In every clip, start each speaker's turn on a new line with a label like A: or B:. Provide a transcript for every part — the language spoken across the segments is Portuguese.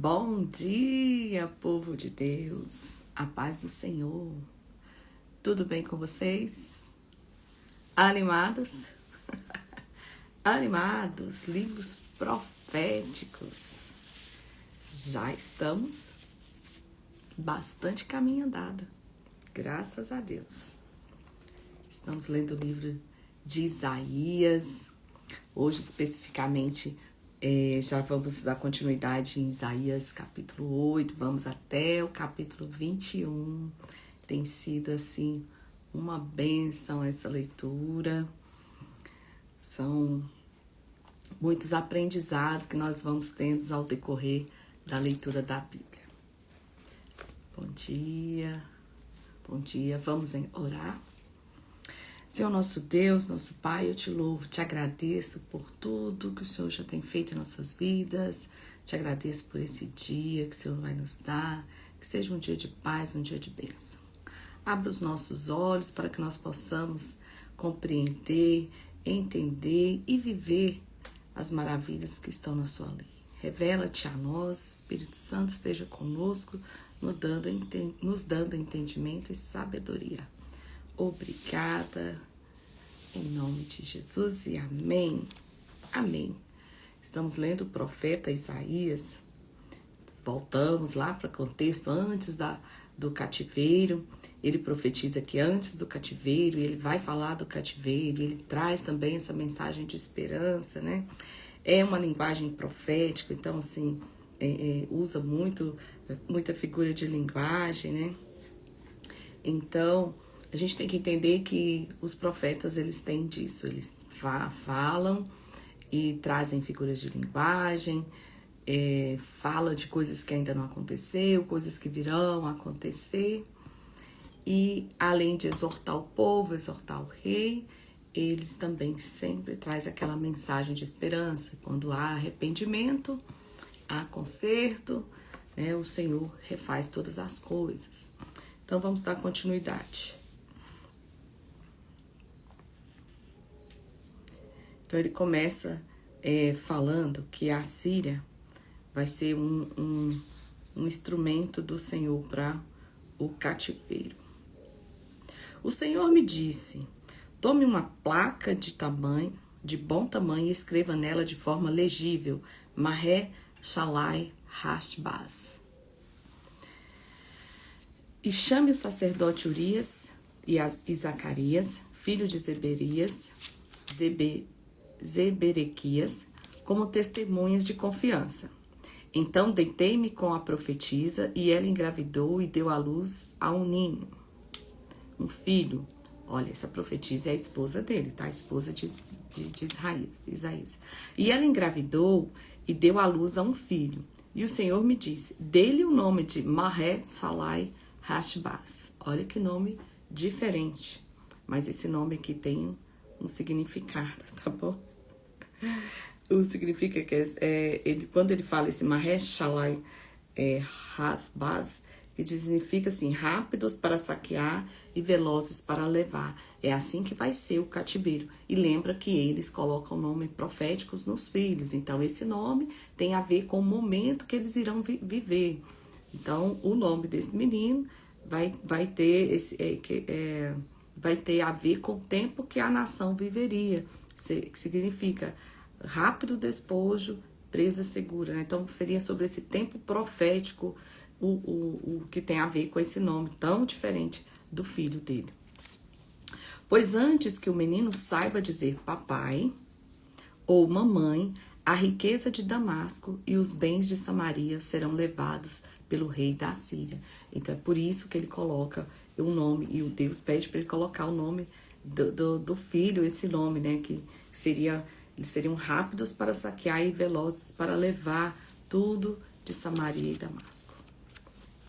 A: Bom dia, povo de Deus, a paz do Senhor. Tudo bem com vocês? Animados? Animados, livros proféticos. Já estamos bastante caminho andado, graças a Deus. Estamos lendo o livro de Isaías. Hoje, especificamente, já vamos dar continuidade em Isaías capítulo 8, vamos até o capítulo 21. Tem sido, assim, uma bênção essa leitura. São muitos aprendizados que nós vamos tendo ao decorrer da leitura da Bíblia. Bom dia, vamos orar. Senhor nosso Deus, nosso Pai, eu te louvo, te agradeço por tudo que o Senhor já tem feito em nossas vidas, te agradeço por esse dia que o Senhor vai nos dar, que seja um dia de paz, um dia de bênção. Abra os nossos olhos para que nós possamos compreender, entender e viver as maravilhas que estão na sua lei. Revela-te a nós, Espírito Santo esteja conosco, nos dando entendimento e sabedoria. Obrigada, em nome de Jesus e amém. Amém. Estamos lendo o profeta Isaías. Voltamos lá para o contexto antes do cativeiro. Ele profetiza que antes do cativeiro, ele vai falar do cativeiro, ele traz também essa mensagem de esperança, né? É uma linguagem profética, então, assim, usa muita figura de linguagem, né? Então, a gente tem que entender que os profetas, eles têm disso, eles falam e trazem figuras de linguagem, fala de coisas que ainda não aconteceu, coisas que virão a acontecer, e além de exortar o povo, exortar o rei, eles também sempre trazem aquela mensagem de esperança. Quando há arrependimento, há conserto, né, o Senhor refaz todas as coisas. Então, vamos dar continuidade. Então, ele começa falando que a Síria vai ser um instrumento do Senhor para o cativeiro. O Senhor me disse, tome uma placa de bom tamanho e escreva nela de forma legível, Mahé Shalai Hashbaz. E chame o sacerdote Urias e Zacarias, filho de Zeberequias, como testemunhas de confiança. Então deitei-me com a profetisa, e ela engravidou e deu à luz a um menino, um filho. Olha, essa profetisa é a esposa dele, tá? A esposa de Isaías. E ela engravidou e deu à luz a um filho. E o Senhor me disse, dê-lhe o nome de Mahé Shalai Hashbaz. Olha que nome diferente. Mas esse nome aqui tem um significado, tá bom? O significa que quando ele fala esse Mahé Shalai Hashbaz, que significa assim, rápidos para saquear e velozes para levar. É assim que vai ser o cativeiro. E lembra que eles colocam nome proféticos nos filhos. Então, esse nome tem a ver com o momento que eles irão viver. Então, o nome desse menino vai ter a ver com o tempo que a nação viveria. Que significa rápido despojo, presa segura. Né? Então, seria sobre esse tempo profético o que tem a ver com esse nome tão diferente do filho dele. Pois antes que o menino saiba dizer papai ou mamãe, a riqueza de Damasco e os bens de Samaria serão levados pelo rei da Síria. Então é por isso que ele coloca o nome, e o Deus pede para ele colocar o nome do filho, esse nome, né? Que eles seriam rápidos para saquear e velozes para levar tudo de Samaria e Damasco.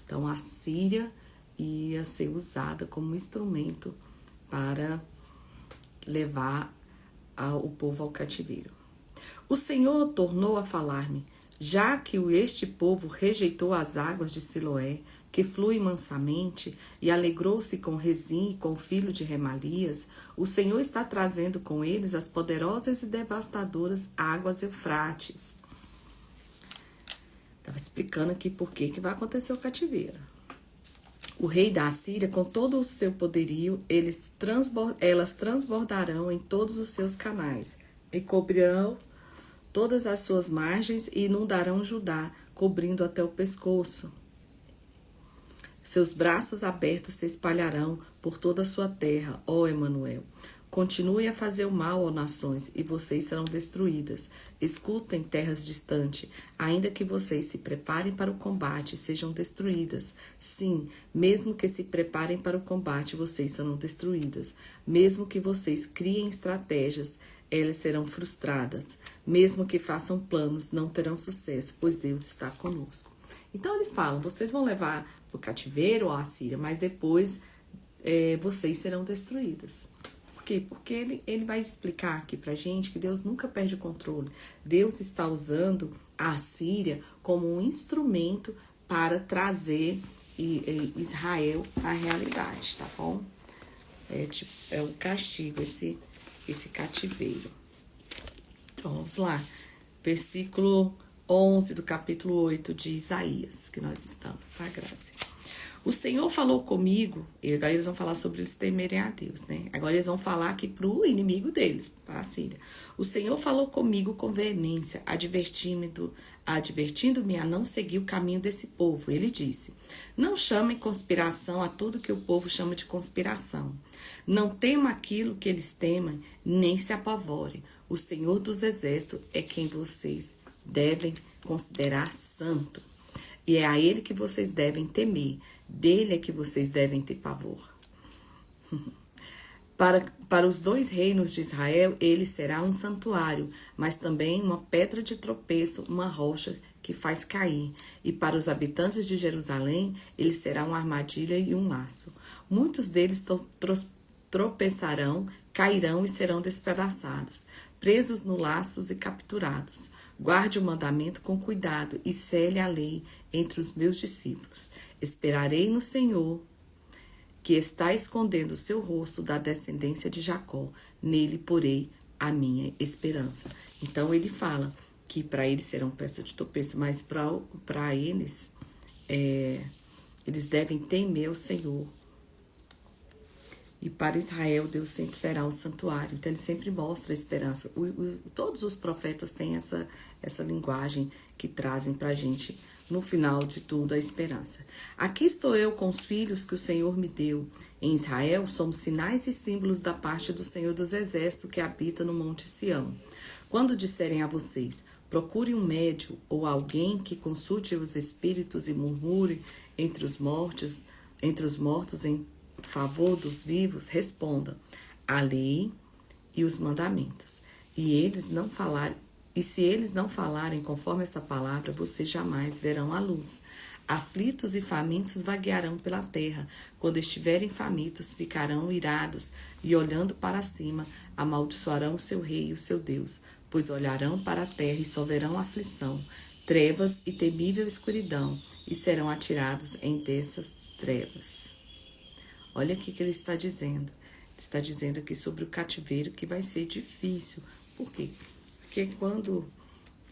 A: Então, a Síria ia ser usada como instrumento para levar o povo ao cativeiro. O Senhor tornou a falar-me, já que este povo rejeitou as águas de Siloé, que flui mansamente, e alegrou-se com Rezim e com o filho de Remalias, o Senhor está trazendo com eles as poderosas e devastadoras águas Eufrates. Estava explicando aqui por que vai acontecer o cativeiro. O rei da Assíria, com todo o seu poderio, elas transbordarão em todos os seus canais, e cobrirão todas as suas margens e inundarão Judá, cobrindo até o pescoço. Seus braços abertos se espalharão por toda a sua terra, ó Emanuel. Continue a fazer o mal, ó nações, e vocês serão destruídas. Escutem, terras distantes, ainda que vocês se preparem para o combate, sejam destruídas. Sim, mesmo que se preparem para o combate, vocês serão destruídas. Mesmo que vocês criem estratégias, elas serão frustradas. Mesmo que façam planos, não terão sucesso, pois Deus está conosco. Então eles falam, vocês vão levar para o cativeiro, ó Assíria, mas depois vocês serão destruídas. Por quê? Porque ele vai explicar aqui pra gente que Deus nunca perde o controle. Deus está usando a Assíria como um instrumento para trazer Israel à realidade, tá bom? É um castigo esse cativeiro. Então, vamos lá. Versículo 11 do capítulo 8 de Isaías, que nós estamos, tá, Graça? O Senhor falou comigo, e agora eles vão falar sobre eles temerem a Deus, né? Agora eles vão falar aqui pro inimigo deles, a Síria. O Senhor falou comigo com veemência, advertindo-me a não seguir o caminho desse povo. Ele disse, não chamem conspiração a tudo que o povo chama de conspiração. Não tema aquilo que eles temem, nem se apavorem. O Senhor dos Exércitos é quem vocês devem considerar santo. E é a ele que vocês devem temer. Dele é que vocês devem ter pavor. Para os dois reinos de Israel, ele será um santuário, mas também uma pedra de tropeço, uma rocha que faz cair. E para os habitantes de Jerusalém, ele será uma armadilha e um laço. Muitos deles tropeçarão, cairão e serão despedaçados, presos no laços e capturados. Guarde o mandamento com cuidado e cele a lei entre os meus discípulos. Esperarei no Senhor, que está escondendo o seu rosto da descendência de Jacó. Nele porei a minha esperança. Então ele fala que para eles serão peça de tropeço, mas para eles, eles devem temer o Senhor. E para Israel, Deus sempre será um santuário. Então, ele sempre mostra a esperança. Todos os profetas têm essa linguagem que trazem para a gente, no final de tudo, a esperança. Aqui estou eu com os filhos que o Senhor me deu. Em Israel, somos sinais e símbolos da parte do Senhor dos Exércitos que habita no Monte Sião. Quando disserem a vocês, procure um médium ou alguém que consulte os espíritos e murmure entre os mortos em favor dos vivos, responda a lei e os mandamentos. E se eles não falarem conforme essa palavra, vocês jamais verão a luz. Aflitos e famintos vaguearão pela terra. Quando estiverem famintos, ficarão irados e, olhando para cima, amaldiçoarão o seu rei e o seu Deus, pois olharão para a terra e só verão aflição, trevas e temível escuridão, e serão atirados em dessas trevas. Olha aqui que ele está dizendo. Ele está dizendo aqui sobre o cativeiro que vai ser difícil. Por quê? Porque quando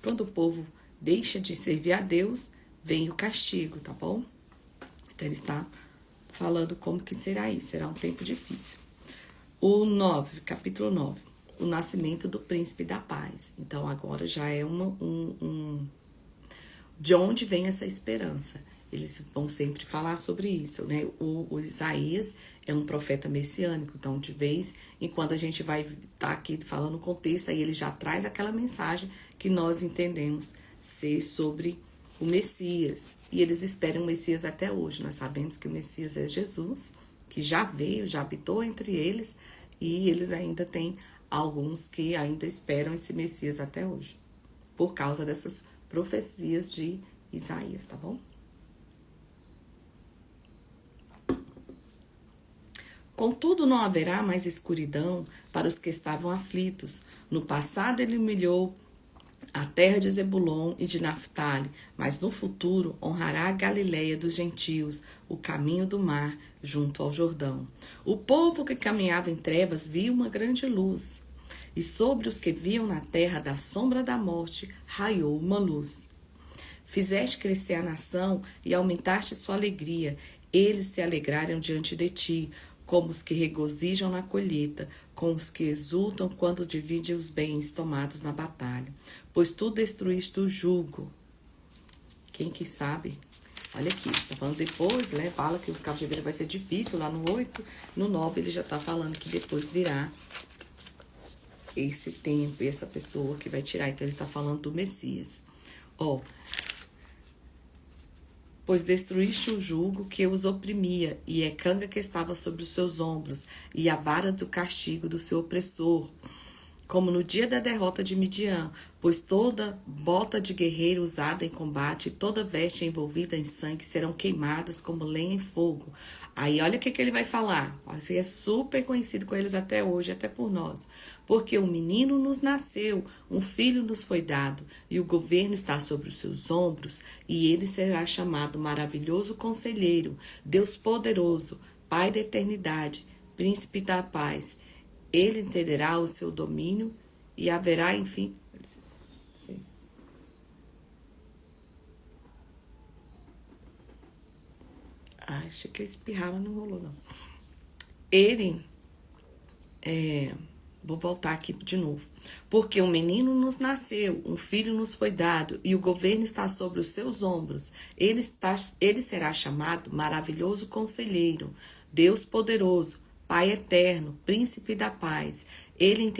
A: o povo deixa de servir a Deus, vem o castigo, tá bom? Então ele está falando como que será isso. Será um tempo difícil. O 9, capítulo 9. O nascimento do príncipe da paz. Então agora já é de onde vem essa esperança. Eles vão sempre falar sobre isso, né? O Isaías é um profeta messiânico, então de vez em quando a gente vai estar aqui falando o contexto, aí ele já traz aquela mensagem que nós entendemos ser sobre o Messias. E eles esperam o Messias até hoje. Nós sabemos que o Messias é Jesus, que já veio, já habitou entre eles, e eles ainda têm alguns que ainda esperam esse Messias até hoje, por causa dessas profecias de Isaías, tá bom? Contudo, não haverá mais escuridão para os que estavam aflitos. No passado, ele humilhou a terra de Zebulon e de Naftali, mas no futuro honrará a Galileia dos gentios, o caminho do mar, junto ao Jordão. O povo que caminhava em trevas viu uma grande luz, e sobre os que viam na terra da sombra da morte raiou uma luz. Fizeste crescer a nação e aumentaste sua alegria. Eles se alegraram diante de ti, como os que regozijam na colheita, como os que exultam quando dividem os bens tomados na batalha. Pois tu destruíste o jugo. Quem que sabe? Olha aqui, está falando depois, né? Fala que o cativeiro vai ser difícil lá no 8. No 9 ele já está falando que depois virá esse tempo, essa pessoa que vai tirar. Então ele está falando do Messias. Ó. Pois destruíste o jugo que os oprimia, e a canga que estava sobre os seus ombros, e a vara do castigo do seu opressor, como no dia da derrota de Midian, pois toda bota de guerreiro usada em combate e toda veste envolvida em sangue serão queimadas como lenha em fogo. Aí olha o que ele vai falar. Isso é super conhecido com eles até hoje, até por nós. Porque um menino nos nasceu, um filho nos foi dado, e o governo está sobre os seus ombros, e ele será chamado Maravilhoso Conselheiro, Deus Poderoso, Pai da Eternidade, Príncipe da Paz. Ele entenderá o seu domínio e haverá, enfim... Sim. Ai, achei que eu espirrava, não rolou, não. Vou voltar aqui de novo. Porque um menino nos nasceu, um filho nos foi dado, e o governo está sobre os seus ombros. Ele será chamado Maravilhoso Conselheiro, Deus Poderoso, Pai Eterno, Príncipe da Paz. Ele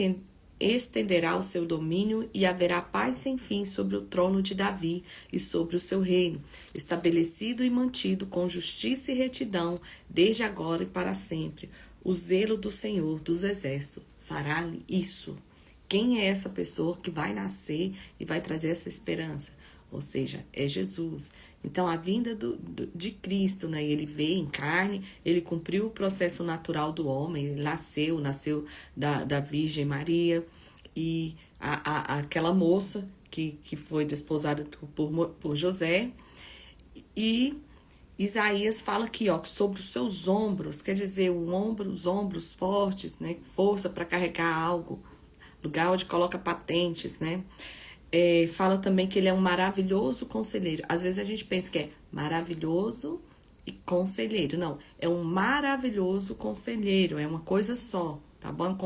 A: estenderá o seu domínio e haverá paz sem fim sobre o trono de Davi e sobre o seu reino, estabelecido e mantido com justiça e retidão, desde agora e para sempre. O zelo do Senhor dos Exércitos fará-lhe isso. Quem é essa pessoa que vai nascer e vai trazer essa esperança? Ou seja, é Jesus. Então, a vinda de Cristo, né? Ele veio em carne, ele cumpriu o processo natural do homem, ele nasceu da Virgem Maria, e aquela moça que foi desposada por José, e Isaías fala aqui, ó, sobre os seus ombros, quer dizer, os ombros fortes, né? Força para carregar algo, lugar onde coloca patentes, né? Fala também que ele é um maravilhoso conselheiro. Às vezes a gente pensa que é maravilhoso e conselheiro. Não, é um maravilhoso conselheiro, é uma coisa só, tá bom?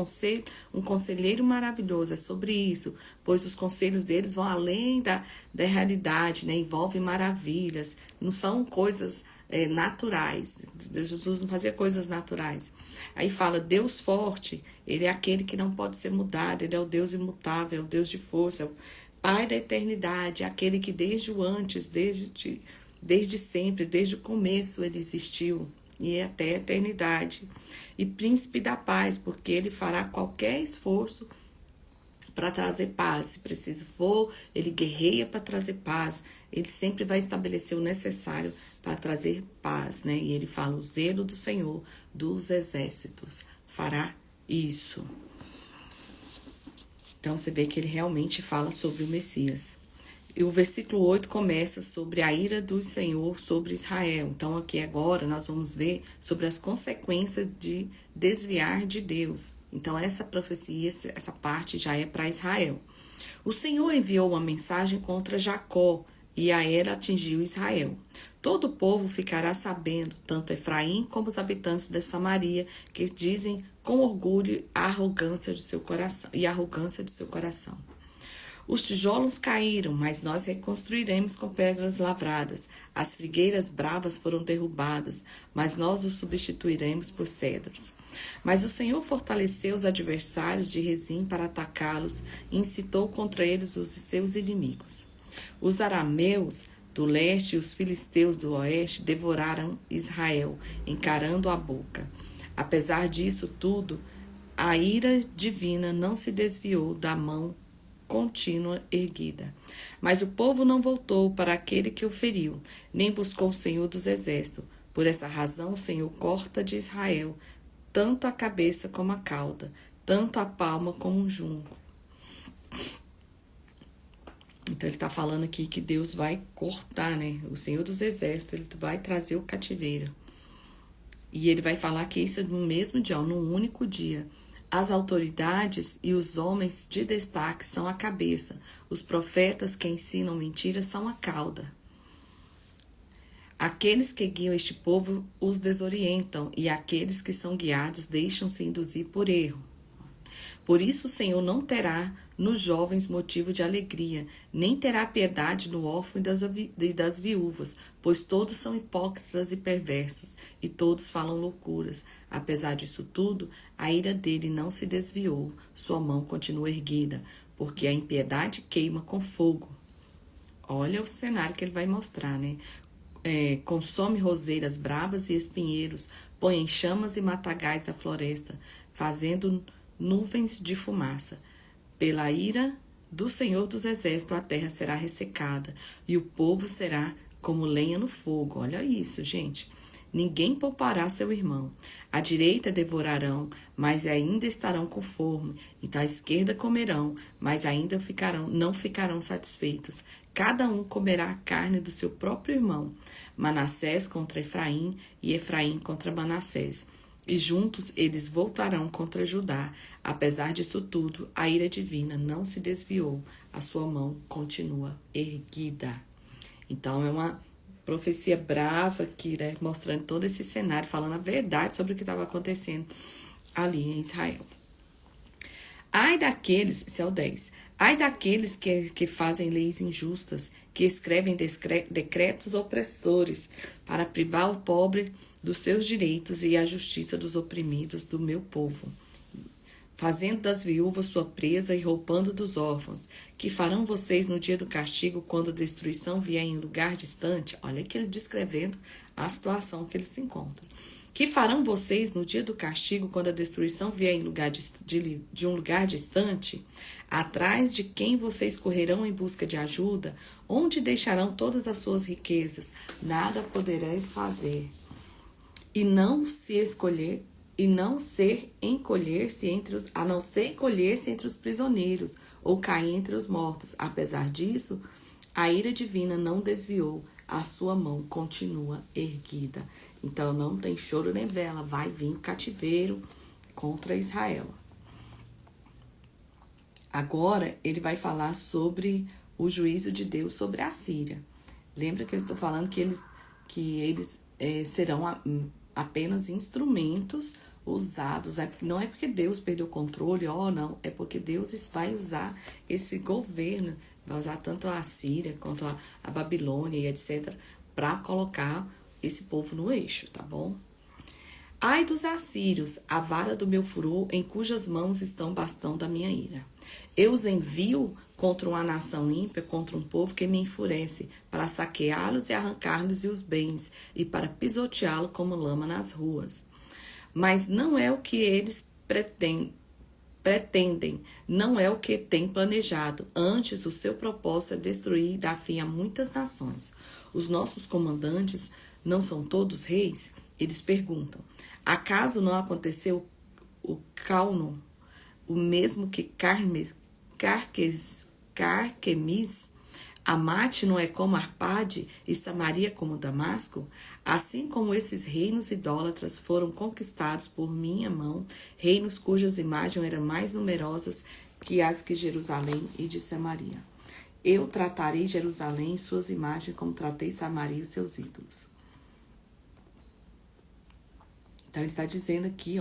A: Um conselheiro maravilhoso, é sobre isso, pois os conselhos deles vão além da realidade, né? Envolvem maravilhas, não são coisas naturais. Jesus não fazia coisas naturais. Aí fala, Deus forte, ele é aquele que não pode ser mudado, ele é o Deus imutável, é o Deus de força, é o Pai da eternidade, aquele que desde o antes, desde sempre, desde o começo ele existiu e é até a eternidade. E príncipe da paz, porque ele fará qualquer esforço para trazer paz. Se preciso for, ele guerreia para trazer paz. Ele sempre vai estabelecer o necessário para trazer paz, né? E ele fala, o zelo do Senhor dos exércitos fará isso. Então, você vê que ele realmente fala sobre o Messias. E o versículo 8 começa sobre a ira do Senhor sobre Israel. Então, aqui agora, nós vamos ver sobre as consequências de desviar de Deus. Então, essa profecia, essa parte já é para Israel. O Senhor enviou uma mensagem contra Jacó, e a ela atingiu Israel. Todo o povo ficará sabendo, tanto Efraim como os habitantes de Samaria, que dizem com orgulho a arrogância de seu coração. Os tijolos caíram, mas nós reconstruiremos com pedras lavradas. As figueiras bravas foram derrubadas, mas nós os substituiremos por cedros. Mas o Senhor fortaleceu os adversários de Rezim para atacá-los e incitou contra eles os seus inimigos. Os arameus do leste e os filisteus do oeste devoraram Israel, encarando a boca. Apesar disso tudo, a ira divina não se desviou da mão contínua erguida. Mas o povo não voltou para aquele que o feriu, nem buscou o Senhor dos Exércitos. Por essa razão, o Senhor corta de Israel tanto a cabeça como a cauda, tanto a palma como o junco. Então, ele está falando aqui que Deus vai cortar, né? O Senhor dos Exércitos, ele vai trazer o cativeiro. E ele vai falar que isso no mesmo dia, num único dia. As autoridades e os homens de destaque são a cabeça. Os profetas que ensinam mentiras são a cauda. Aqueles que guiam este povo os desorientam, e aqueles que são guiados deixam-se induzir por erro. Por isso o Senhor não terá nos jovens motivo de alegria, nem terá piedade no órfão e das viúvas, pois todos são hipócritas e perversos, e todos falam loucuras. Apesar disso tudo, a ira dele não se desviou, sua mão continua erguida, porque a impiedade queima com fogo. Olha o cenário que ele vai mostrar, né? Consome roseiras bravas e espinheiros, põe em chamas e matagais da floresta, fazendo nuvens de fumaça. Pela ira do Senhor dos Exércitos, a terra será ressecada, e o povo será como lenha no fogo. Olha isso, gente. Ninguém poupará seu irmão. À direita devorarão, mas ainda estarão com fome. Então à esquerda comerão, mas ainda não ficarão satisfeitos. Cada um comerá a carne do seu próprio irmão. Manassés contra Efraim e Efraim contra Manassés. E juntos eles voltarão contra Judá. Apesar disso tudo, a ira divina não se desviou. A sua mão continua erguida. Então é uma profecia brava aqui, né? Mostrando todo esse cenário, falando a verdade sobre o que estava acontecendo ali em Israel. Ai daqueles, esse é o 10, ai daqueles que fazem leis injustas, que escrevem decretos opressores, para privar o pobre dos seus direitos e a justiça dos oprimidos do meu povo, fazendo das viúvas sua presa e roubando dos órfãos, que farão vocês no dia do castigo, quando a destruição vier em lugar distante. Olha que ele descrevendo a situação que eles se encontram. Que farão vocês no dia do castigo, quando a destruição vier em lugar de um lugar distante? Atrás de quem vocês correrão em busca de ajuda? Onde deixarão todas as suas riquezas? Nada podereis fazer. E não se escolher, e não ser encolher-se a não ser encolher-se entre os prisioneiros, ou cair entre os mortos. Apesar disso, a ira divina não desviou, a sua mão continua erguida. Então não tem choro nem vela, vai vir o cativeiro contra Israel. Agora ele vai falar sobre o juízo de Deus sobre a Síria. Lembra que eu estou falando que eles serão apenas instrumentos usados. Não é porque Deus perdeu o controle, não. É porque Deus vai usar esse governo, vai usar tanto a Síria quanto a Babilônia e etc. para colocar esse povo no eixo, tá bom? Ai dos assírios, a vara do meu furor, em cujas mãos estão o bastão da minha ira. Eu os envio contra uma nação ímpia, contra um povo que me enfurece, para saqueá-los e arrancar-lhes os bens, e para pisoteá-lo como lama nas ruas. Mas não é o que eles pretendem, não é o que têm planejado. Antes, o seu propósito é destruir e dar fim a muitas nações. Os nossos comandantes não são todos reis? Eles perguntam. Acaso não aconteceu o Cauno, o mesmo que Carquemis? Amate não é como Arpade e Samaria como Damasco? Assim como esses reinos idólatras foram conquistados por minha mão, reinos cujas imagens eram mais numerosas que as que Jerusalém e de Samaria. Eu tratarei Jerusalém e suas imagens como tratei Samaria e os seus ídolos. Então ele está dizendo aqui,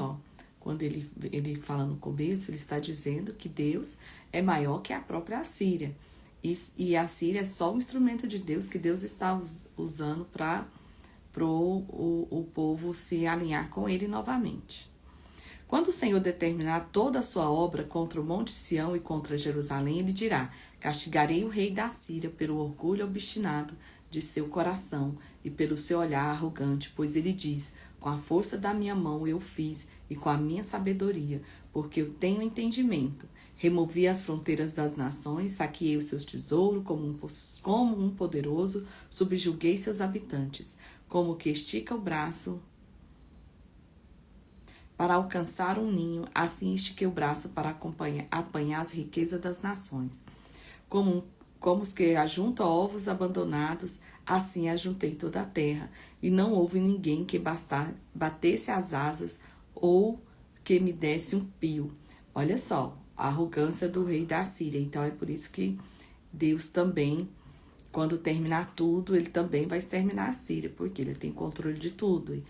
A: quando ele fala no começo, ele está dizendo que Deus é maior que a própria Assíria. E a Síria é só um instrumento de Deus que Deus está usando para o povo se alinhar com ele novamente. Quando o Senhor determinar toda a sua obra contra o Monte Sião e contra Jerusalém, ele dirá: castigarei o rei da Síria pelo orgulho obstinado de seu coração e pelo seu olhar arrogante, pois ele diz: com a força da minha mão eu fiz e com a minha sabedoria, porque eu tenho entendimento. Removi as fronteiras das nações, saqueei os seus tesouros como um poderoso, subjuguei seus habitantes, como que estica o braço para alcançar um ninho, assim estiquei o braço para apanhar as riquezas das nações. Como os que ajuntam ovos abandonados, assim ajuntei toda a terra, e não houve ninguém que batesse as asas ou que me desse um pio. Olha só, a arrogância do rei da Síria. Então é por isso que Deus também quando terminar tudo, ele também vai exterminar a Síria, porque ele tem controle de tudo. E,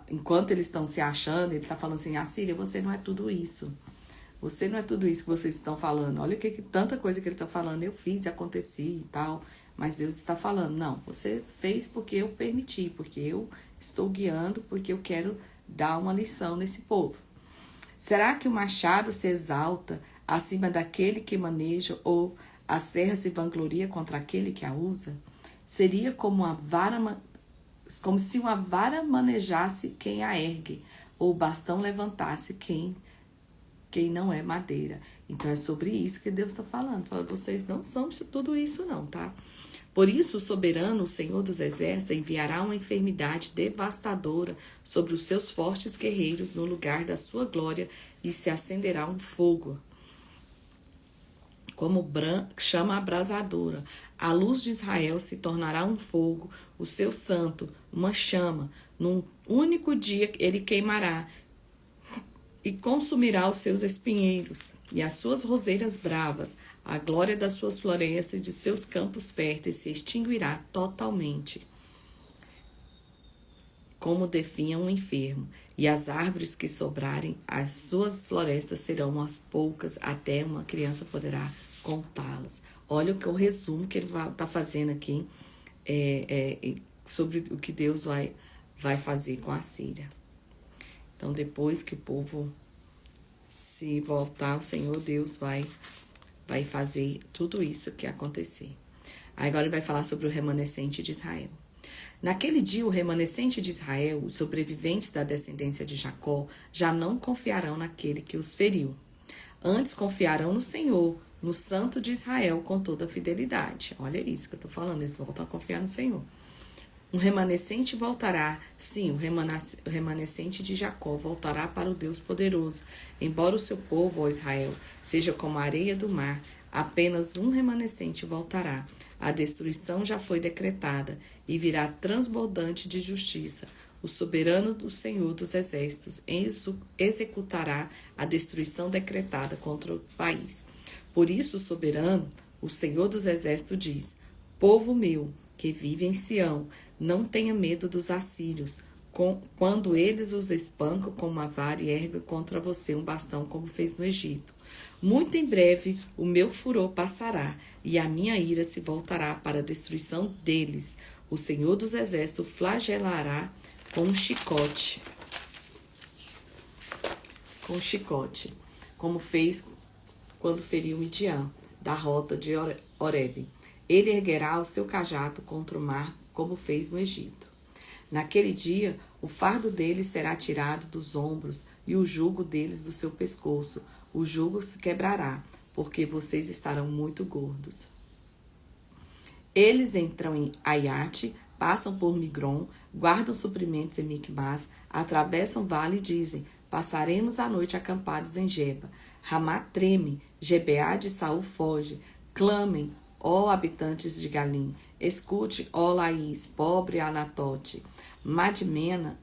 A: enquanto eles estão se achando, ele está falando assim, Síria, você não é tudo isso. Você não é tudo isso que vocês estão falando. Olha que tanta coisa que ele está falando, eu fiz, aconteci e tal. Mas Deus está falando, não, você fez porque eu permiti, porque eu estou guiando, porque eu quero dar uma lição nesse povo. Será que o machado se exalta acima daquele que maneja, ou a serra se vangloria contra aquele que a usa? Seria como se uma vara manejasse quem a ergue, ou o bastão levantasse quem não é madeira. Então é sobre isso que Deus está falando. Fala, vocês não são tudo isso não, tá? Por isso o soberano, o Senhor dos Exércitos, enviará uma enfermidade devastadora sobre os seus fortes guerreiros no lugar da sua glória, e se acenderá um fogo, como chama abrasadora. A luz de Israel se tornará um fogo, o seu santo, uma chama. Num único dia ele queimará e consumirá os seus espinheiros e as suas roseiras bravas. A glória das suas florestas e de seus campos férteis se extinguirá totalmente, como definha um enfermo. E as árvores que sobrarem, as suas florestas serão as poucas, até uma criança poderá contá-las. Olha o resumo que ele está fazendo aqui sobre o que Deus vai fazer com a Síria. Então, depois que o povo se voltar, o Senhor Deus vai fazer tudo isso que acontecer. Agora ele vai falar sobre o remanescente de Israel. Naquele dia, o remanescente de Israel, os sobreviventes da descendência de Jacó, já não confiarão naquele que os feriu. Antes confiarão no Senhor, no Santo de Israel, com toda a fidelidade. Olha isso que eu estou falando, eles voltam a confiar no Senhor. Um remanescente voltará, sim, o remanescente de Jacó voltará para o Deus poderoso. Embora o seu povo, ó Israel, seja como a areia do mar, apenas um remanescente voltará. A destruição já foi decretada e virá transbordante de justiça. O soberano do Senhor dos Exércitos executará a destruição decretada contra o país. Por isso o soberano, o Senhor dos Exércitos diz: povo meu, que vive em Sião, não tenha medo dos assírios, quando eles os espancam com uma vara e erguem contra você um bastão, como fez no Egito. Muito em breve o meu furor passará, e a minha ira se voltará para a destruição deles. O Senhor dos Exércitos flagelará com um chicote, como fez quando feriu Midian, da rota de Horebe. Ele erguerá o seu cajado contra o mar, como fez no Egito. Naquele dia, o fardo deles será tirado dos ombros e o jugo deles do seu pescoço. O jugo se quebrará, porque vocês estarão muito gordos. Eles entram em Aiate, passam por Migron, guardam suprimentos em Micmas, atravessam o vale e dizem: passaremos a noite acampados em Geba. Ramá treme, Gebeá de Saul foge. Clamem, ó habitantes de Galim, escute, ó Laís, pobre Anatote. Madmena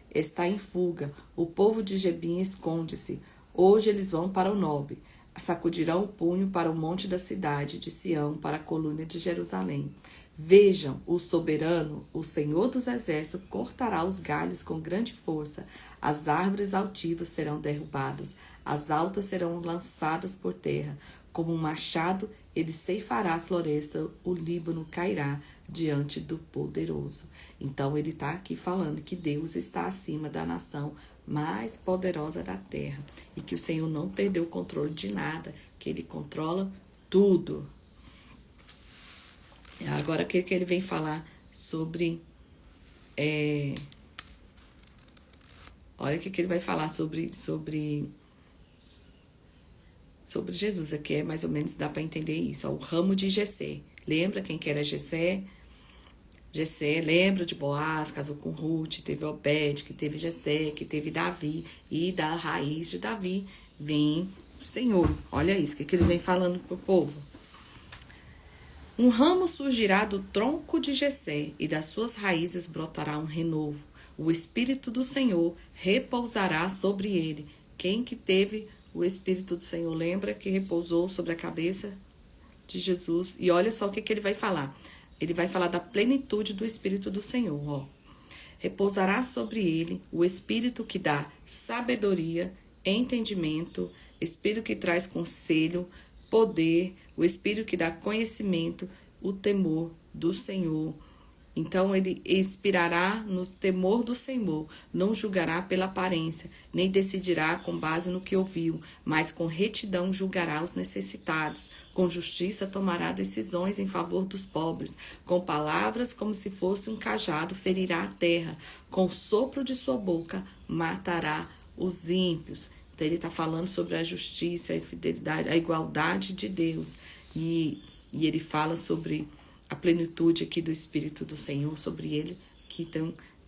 A: está em fuga, o povo de Gebim esconde-se. Hoje eles vão para o Nobe, sacudirão o punho para o monte da cidade de Sião, para a coluna de Jerusalém. Vejam, o soberano, o Senhor dos Exércitos, cortará os galhos com grande força. As árvores altivas serão derrubadas, as altas serão lançadas por terra. Como um machado, ele ceifará a floresta, o Líbano cairá diante do poderoso. Então ele está aqui falando que Deus está acima da nação mais poderosa da terra. E que o Senhor não perdeu o controle de nada, que ele controla tudo. Agora o que ele vem falar sobre... olha o que ele vai falar sobre Jesus. Aqui é mais ou menos, dá para entender isso. Ó, o ramo de Jessé. Lembra quem que era Jessé? Jessé, lembra de Boaz, casou com Ruth, teve Obed, que teve Jessé, que teve Davi. E da raiz de Davi vem o Senhor. Olha isso, o que ele vem falando pro povo. Um ramo surgirá do tronco de Jessé, e das suas raízes brotará um renovo. O Espírito do Senhor repousará sobre ele. Quem que teve o Espírito do Senhor? Lembra que repousou sobre a cabeça de Jesus. E olha só o que ele vai falar. Ele vai falar da plenitude do Espírito do Senhor, ó. Repousará sobre ele o Espírito que dá sabedoria, entendimento, Espírito que traz conselho, poder, o Espírito que dá conhecimento, o temor do Senhor. Então ele inspirará no temor do Senhor, não julgará pela aparência, nem decidirá com base no que ouviu, mas com retidão julgará os necessitados, com justiça tomará decisões em favor dos pobres, com palavras como se fosse um cajado ferirá a terra, com o sopro de sua boca matará os ímpios. Então ele está falando sobre a justiça, a fidelidade, a igualdade de Deus. E ele fala sobre a plenitude aqui do Espírito do Senhor, sobre ele, que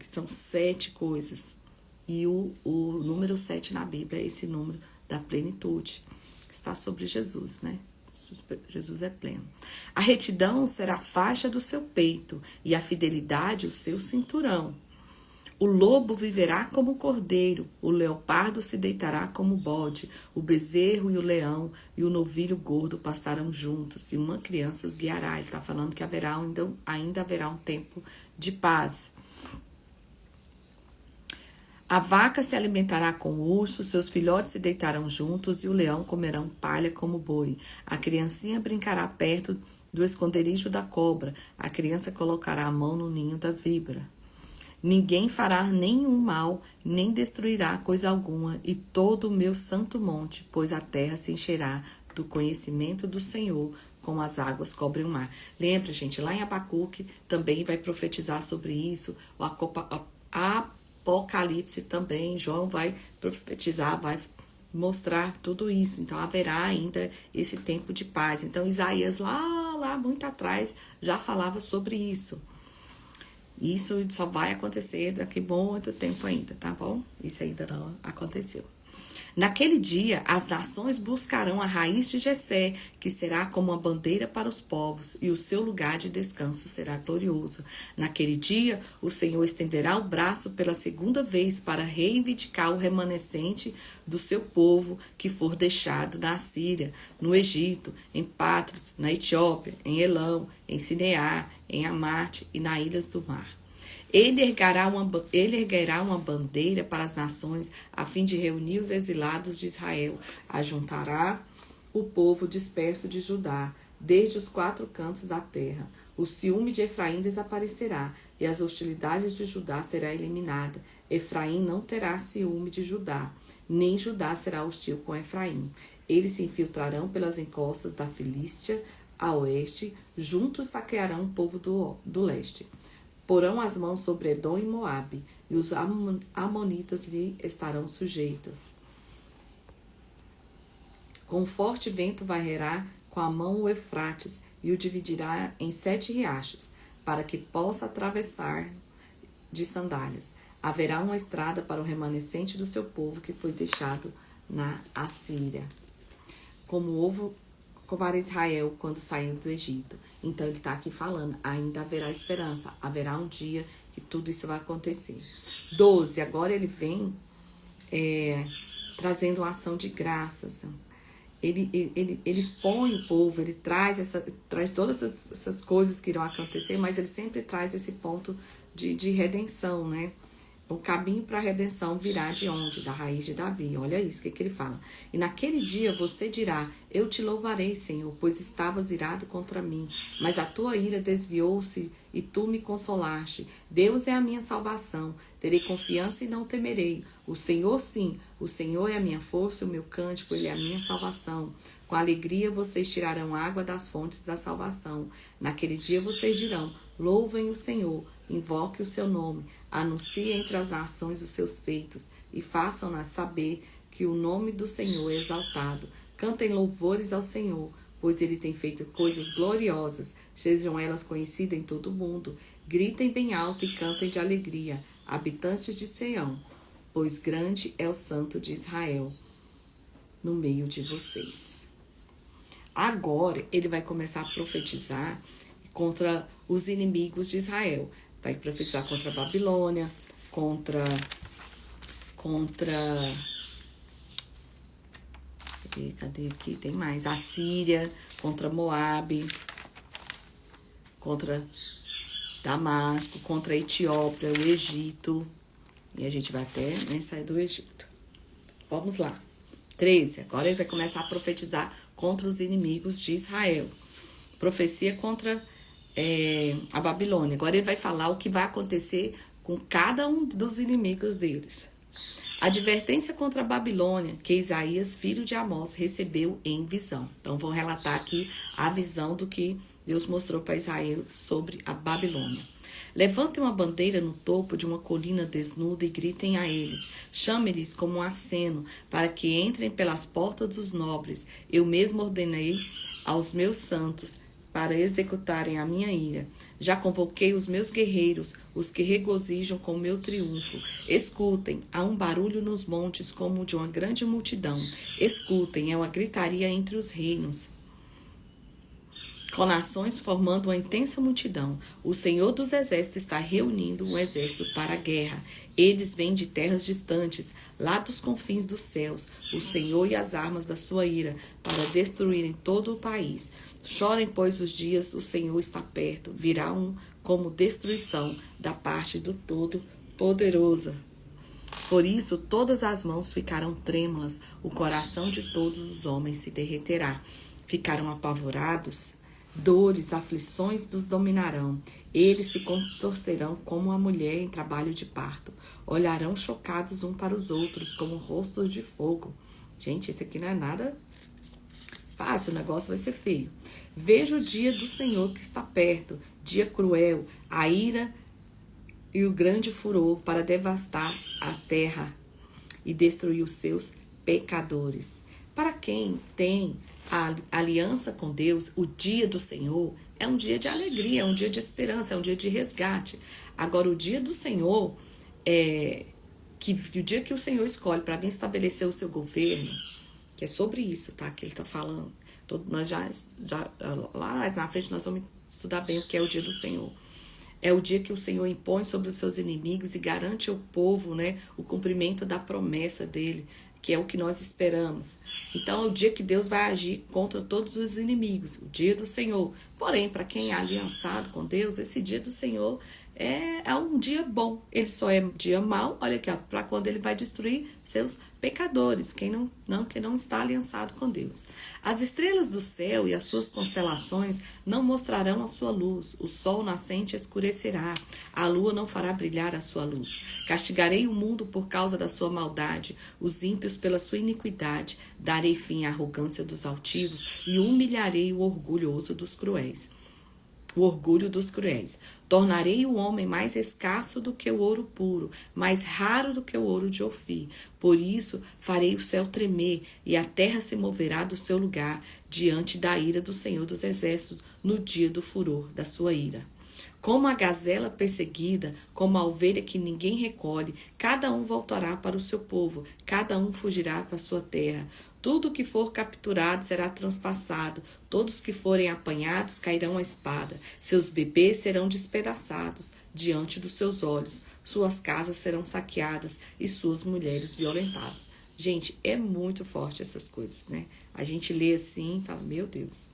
A: são 7 coisas. E o número 7 na Bíblia é esse número da plenitude, que está sobre Jesus, né? Jesus é pleno. A retidão será a faixa do seu peito e a fidelidade o seu cinturão. O lobo viverá como o cordeiro, o leopardo se deitará como o bode, o bezerro e o leão e o novilho gordo pastarão juntos, e uma criança os guiará. Ele está falando que ainda haverá um tempo de paz. A vaca se alimentará com o urso, seus filhotes se deitarão juntos e o leão comerão palha como boi. A criancinha brincará perto do esconderijo da cobra, a criança colocará a mão no ninho da víbora. Ninguém fará nenhum mal, nem destruirá coisa alguma, e todo o meu santo monte, pois a terra se encherá do conhecimento do Senhor, como as águas cobrem o mar. Lembra, gente, lá em Abacuque também vai profetizar sobre isso, o Apocalipse também, João vai profetizar, vai mostrar tudo isso. Então haverá ainda esse tempo de paz. Então Isaías lá muito atrás já falava sobre isso. Isso só vai acontecer daqui a muito tempo ainda, tá bom? Isso ainda não aconteceu. Naquele dia, as nações buscarão a raiz de Jessé, que será como uma bandeira para os povos, e o seu lugar de descanso será glorioso. Naquele dia, o Senhor estenderá o braço pela segunda vez para reivindicar o remanescente do seu povo que for deixado na Assíria, no Egito, em Patros, na Etiópia, em Elão, em Sinear, em Amate e nas ilhas do mar. Ele erguerá uma bandeira para as nações, a fim de reunir os exilados de Israel. Ajuntará o povo disperso de Judá, desde os 4 cantos da terra. O ciúme de Efraim desaparecerá, e as hostilidades de Judá será eliminada. Efraim não terá ciúme de Judá, nem Judá será hostil com Efraim. Eles se infiltrarão pelas encostas da Filístia a oeste, juntos saquearão o povo do leste. Porão as mãos sobre Edom e Moabe, e os amonitas lhe estarão sujeitos. Com forte vento varrerá com a mão o Eufrates, e o dividirá em 7 riachos, para que possa atravessar de sandálias. Haverá uma estrada para o remanescente do seu povo que foi deixado na Assíria. Como para Israel quando saiu do Egito. Então ele está aqui falando, ainda haverá esperança, haverá um dia que tudo isso vai acontecer. 12, agora ele vem trazendo uma ação de graças. Ele expõe o povo, ele traz todas essas coisas que irão acontecer, mas ele sempre traz esse ponto de redenção, né? O caminho para a redenção virá de onde? Da raiz de Davi. Olha isso, o que ele fala. E naquele dia você dirá, eu te louvarei, Senhor, pois estavas irado contra mim. Mas a tua ira desviou-se e tu me consolaste. Deus é a minha salvação. Terei confiança e não temerei. O Senhor, sim, o Senhor é a minha força, o meu cântico, ele é a minha salvação. Com alegria vocês tirarão água das fontes da salvação. Naquele dia vocês dirão, louvem o Senhor, invoque o seu nome, anuncie entre as nações os seus feitos e façam-nas saber que o nome do Senhor é exaltado. Cantem louvores ao Senhor, pois ele tem feito coisas gloriosas, sejam elas conhecidas em todo o mundo. Gritem bem alto e cantem de alegria, habitantes de Sião, pois grande é o Santo de Israel no meio de vocês. Agora ele vai começar a profetizar contra os inimigos de Israel. Vai profetizar contra a Babilônia, contra Cadê aqui? Tem mais. A Síria contra Moabe, contra Damasco, contra a Etiópia, o Egito. E a gente vai até nem sair do Egito. Vamos lá. 13. Agora ele vai começar a profetizar contra os inimigos de Israel. Profecia contra a Babilônia. Agora ele vai falar o que vai acontecer com cada um dos inimigos deles. Advertência contra a Babilônia que Isaías, filho de Amós, recebeu em visão. Então, vou relatar aqui a visão do que Deus mostrou para Israel sobre a Babilônia. Levantem uma bandeira no topo de uma colina desnuda e gritem a eles. Chame-lhes como um aceno, para que entrem pelas portas dos nobres. Eu mesmo ordenei aos meus santos para executarem a minha ira. Já convoquei os meus guerreiros, os que regozijam com o meu triunfo. Escutem, há um barulho nos montes como de uma grande multidão. Escutem, é uma gritaria entre os reinos, com nações formando uma intensa multidão. O Senhor dos Exércitos está reunindo um exército para a guerra. Eles vêm de terras distantes, lá dos confins dos céus, o Senhor e as armas da sua ira, para destruírem todo o país. Chorem, pois, os dias, o Senhor está perto. Virá como destruição da parte do Todo-Poderoso. Por isso, todas as mãos ficarão trêmulas, o coração de todos os homens se derreterá. Ficaram apavorados. Dores, aflições os dominarão. Eles se contorcerão como a mulher em trabalho de parto. Olharão chocados um para os outros, como rostos de fogo. Gente, isso aqui não é nada fácil, o negócio vai ser feio. Veja o dia do Senhor que está perto, dia cruel, a ira e o grande furor para devastar a terra e destruir os seus pecadores. Para quem tem a aliança com Deus, o dia do Senhor é um dia de alegria, é um dia de esperança, é um dia de resgate. Agora, o dia do Senhor, o dia que o Senhor escolhe para vir estabelecer o seu governo, que é sobre isso, tá? Que ele está falando. Nós já lá mais na frente nós vamos estudar bem o que é o dia do Senhor. É o dia que o Senhor impõe sobre os seus inimigos e garante ao povo, né, o cumprimento da promessa dele, que é o que nós esperamos. Então, é o dia que Deus vai agir contra todos os inimigos, o dia do Senhor. Porém, para quem é aliançado com Deus, esse dia do Senhor é um dia bom. Ele só é um dia mau, olha aqui, para quando ele vai destruir seus pecadores, quem não está aliançado com Deus. As estrelas do céu e as suas constelações não mostrarão a sua luz, o sol nascente escurecerá, a lua não fará brilhar a sua luz. Castigarei o mundo por causa da sua maldade, os ímpios pela sua iniquidade, darei fim à arrogância dos altivos e humilharei o orgulhoso dos cruéis. O orgulho dos cruéis. Tornarei o homem mais escasso do que o ouro puro, mais raro do que o ouro de Ofir. Por isso farei o céu tremer e a terra se moverá do seu lugar diante da ira do Senhor dos Exércitos no dia do furor da sua ira. Como a gazela perseguida, como a ovelha que ninguém recolhe, cada um voltará para o seu povo, cada um fugirá para a sua terra. Tudo que for capturado será transpassado, todos que forem apanhados cairão à espada, seus bebês serão despedaçados diante dos seus olhos, suas casas serão saqueadas e suas mulheres violentadas. Gente, é muito forte essas coisas, né? A gente lê assim e fala, meu Deus.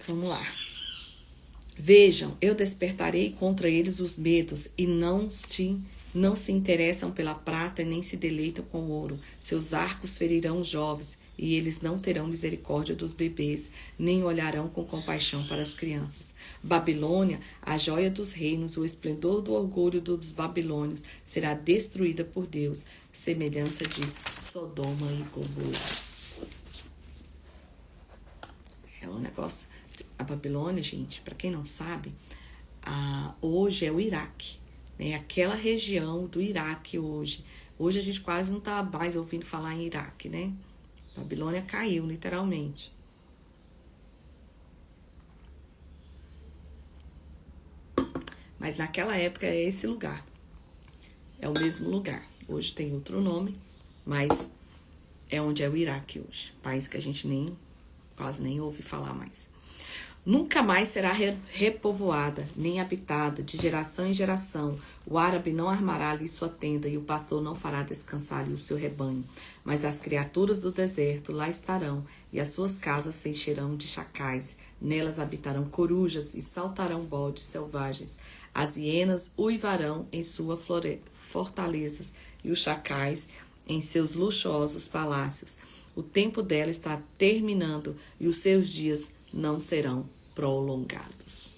A: Vamos lá. Vejam, eu despertarei contra eles os medos e não se interessam pela prata nem se deleitam com o ouro. Seus arcos ferirão os jovens e eles não terão misericórdia dos bebês, nem olharão com compaixão para as crianças. Babilônia, a joia dos reinos, o esplendor do orgulho dos babilônios, será destruída por Deus, semelhança de Sodoma e Gomorra. É um negócio. A Babilônia, gente, para quem não sabe, hoje é o Iraque, né? Aquela região do Iraque hoje. Hoje a gente quase não está mais ouvindo falar em Iraque, né? A Babilônia caiu, literalmente. Mas naquela época é esse lugar. É o mesmo lugar. Hoje tem outro nome, mas é onde é o Iraque hoje. País que a gente quase nem ouve falar mais. Nunca mais será repovoada, nem habitada, de geração em geração. O árabe não armará ali sua tenda, e o pastor não fará descansar ali o seu rebanho. Mas as criaturas do deserto lá estarão, e as suas casas se encherão de chacais. Nelas habitarão corujas e saltarão bodes selvagens. As hienas uivarão em suas fortalezas, e os chacais em seus luxuosos palácios. O tempo dela está terminando, e os seus dias não serão prolongados.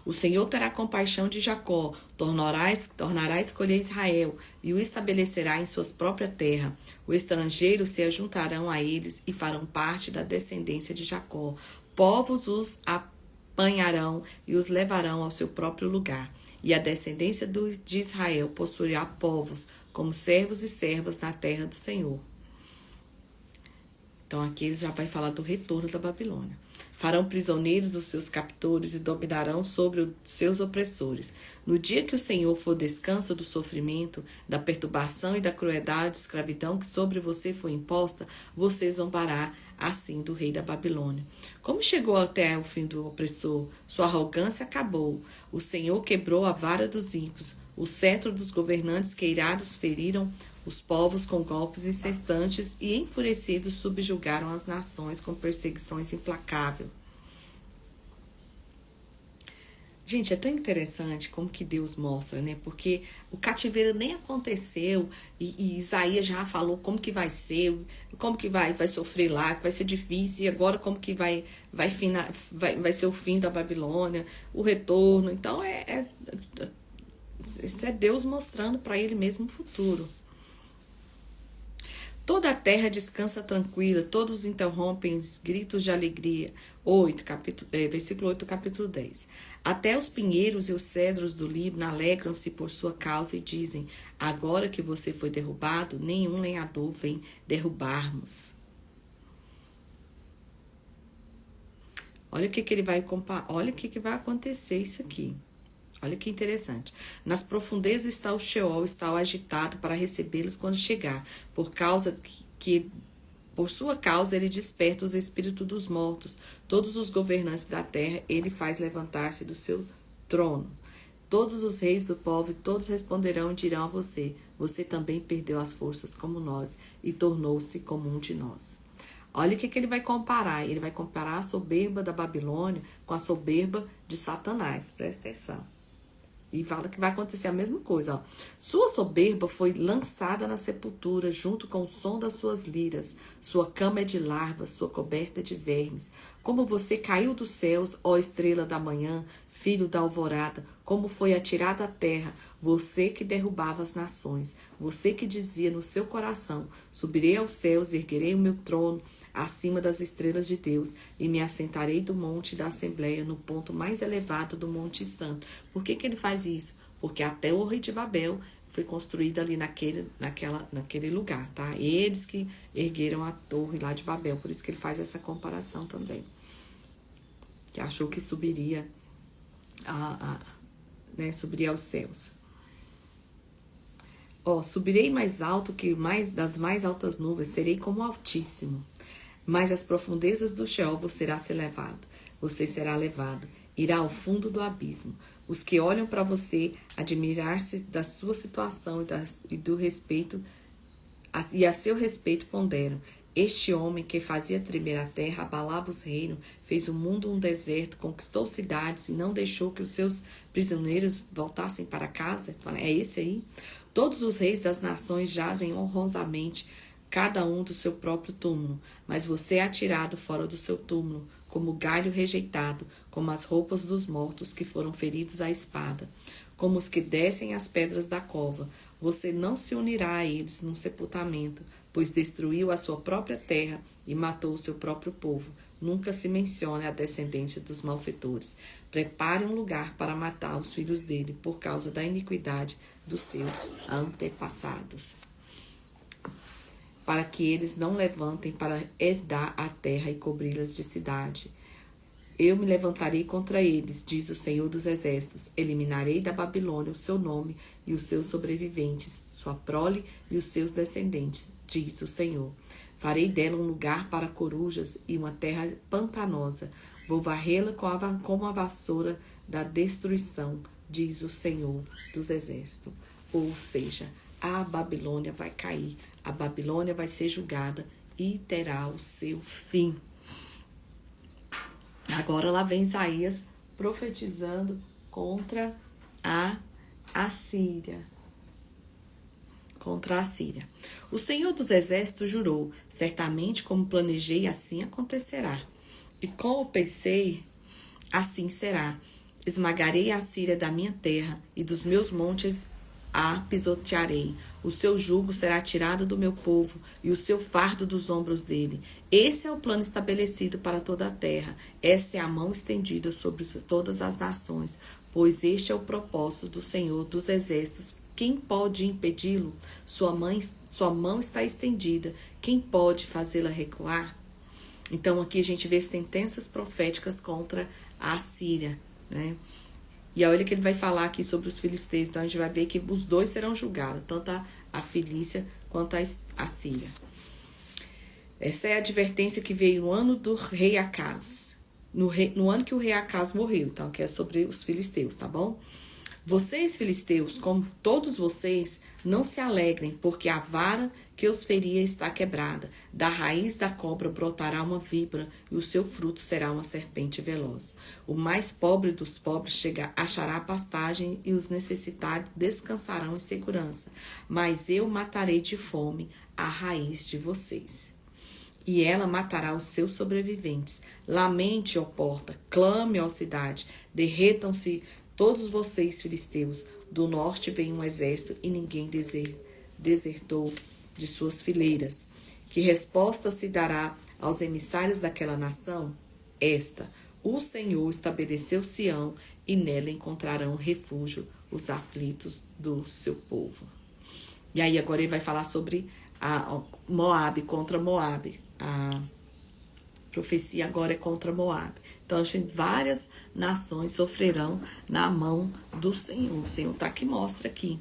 A: O Senhor terá compaixão de Jacó, tornará a escolher Israel e o estabelecerá em sua própria terra. Os estrangeiros se ajuntarão a eles e farão parte da descendência de Jacó. Povos os apanharão e os levarão ao seu próprio lugar. E a descendência de Israel possuirá povos como servos e servas na terra do Senhor. Então aqui ele já vai falar do retorno da Babilônia. Farão prisioneiros os seus captores e dominarão sobre os seus opressores. No dia que o Senhor for descanso do sofrimento, da perturbação e da crueldade de escravidão que sobre você foi imposta, você zombará assim do rei da Babilônia. Como chegou até o fim do opressor, sua arrogância acabou. O Senhor quebrou a vara dos ímpios, o cetro dos governantes que irados feriram os povos com golpes incessantes e enfurecidos subjugaram as nações com perseguições implacáveis. Gente, é tão interessante como que Deus mostra, né? Porque o cativeiro nem aconteceu e Isaías já falou como que vai ser, como que vai sofrer lá, que vai ser difícil, e agora como que vai ser o fim da Babilônia, o retorno. Então, isso é Deus mostrando para ele mesmo o futuro. Toda a terra descansa tranquila, todos interrompem os gritos de alegria. Versículo 8, capítulo 10. Até os pinheiros e os cedros do Líbano alegram-se por sua causa e dizem: agora que você foi derrubado, nenhum lenhador vem derrubar-nos. Olha o que ele vai comparar, olha o que vai acontecer isso aqui. Olha que interessante. Nas profundezas está o Sheol, está o agitado para recebê-los quando chegar. Por sua causa ele desperta os espíritos dos mortos. Todos os governantes da terra ele faz levantar-se do seu trono. Todos os reis do povo, todos responderão e dirão a você: você também perdeu as forças como nós e tornou-se como um de nós. Olha o que ele vai comparar. Ele vai comparar a soberba da Babilônia com a soberba de Satanás. Presta atenção. E fala que vai acontecer a mesma coisa. Ó. Sua soberba foi lançada na sepultura junto com o som das suas liras. Sua cama é de larvas, sua coberta é de vermes. Como você caiu dos céus, ó estrela da manhã, filho da alvorada, como foi atirada à terra, você que derrubava as nações, você que dizia no seu coração: subirei aos céus, erguerei o meu trono acima das estrelas de Deus, e me assentarei do monte da Assembleia, no ponto mais elevado do Monte Santo. Por que ele faz isso? Porque até o Rei de Babel foi construído ali naquele lugar, tá? Eles que ergueram a torre lá de Babel, por isso que ele faz essa comparação também. Que achou que subiria, subiria aos céus. Subirei mais alto que das mais altas nuvens, serei como o Altíssimo. Mas as profundezas do Sheol você será levado, irá ao fundo do abismo. Os que olham para você admirar-se da sua situação e do respeito, e a seu respeito ponderam: este homem que fazia tremer a terra, abalava os reinos, fez o mundo um deserto, conquistou cidades e não deixou que os seus prisioneiros voltassem para casa. É esse aí? Todos os reis das nações jazem honrosamente, cada um do seu próprio túmulo, mas você é atirado fora do seu túmulo, como galho rejeitado, como as roupas dos mortos que foram feridos à espada, como os que descem as pedras da cova. Você não se unirá a eles num sepultamento, pois destruiu a sua própria terra e matou o seu próprio povo. Nunca se mencione a descendência dos malfeitores. Prepare um lugar para matar os filhos dele, por causa da iniquidade dos seus antepassados, para que eles não levantem para herdar a terra e cobri-las de cidade. Eu me levantarei contra eles, diz o Senhor dos Exércitos. Eliminarei da Babilônia o seu nome e os seus sobreviventes, sua prole e os seus descendentes, diz o Senhor. Farei dela um lugar para corujas e uma terra pantanosa, Vou varrê-la como a vassoura da destruição, diz o Senhor dos Exércitos. Ou seja, a Babilônia vai cair, a Babilônia vai ser julgada e terá o seu fim. Agora lá vem Isaías profetizando contra a Assíria. Contra a Síria. O Senhor dos Exércitos jurou: certamente como planejei, assim acontecerá. E como pensei, assim será. Esmagarei a Síria da minha terra, e dos meus montes a pisotearei. O seu jugo será tirado do meu povo, e o seu fardo dos ombros dele. Esse é o plano estabelecido para toda a terra. Essa é a mão estendida sobre todas as nações, pois este é o propósito do Senhor dos Exércitos. Quem pode impedi-lo? Sua mão está estendida. Quem pode fazê-la recuar? Então aqui a gente vê sentenças proféticas contra a Assíria, né? E olha que ele vai falar aqui sobre os filisteus. Então a gente vai ver que os dois serão julgados, tanto a Filícia quanto a Síria. Essa é a advertência que veio no ano do rei Acaz. No ano que o rei Acaz morreu, então, que é sobre os filisteus, tá bom? Vocês, filisteus, como todos vocês, não se alegrem, porque a vara que os feria está quebrada. Da raiz da cobra brotará uma víbora, e o seu fruto será uma serpente veloz. O mais pobre dos pobres achará pastagem, e os necessitados descansarão em segurança. Mas eu matarei de fome a raiz de vocês. E ela matará os seus sobreviventes. Lamente, ó porta, clame, ó cidade, derretam-se todos vocês, filisteus. Do norte vem um exército e ninguém desertou de suas fileiras. Que resposta se dará aos emissários daquela nação? Esta: o Senhor estabeleceu Sião e nela encontrarão refúgio os aflitos do seu povo. E aí agora ele vai falar sobre a Moabe, contra Moabe. A profecia agora é contra Moabe. Então, várias nações sofrerão na mão do Senhor. O Senhor tá que mostra aqui.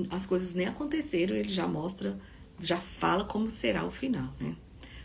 A: As coisas nem aconteceram, ele já mostra, já fala como será o final, né?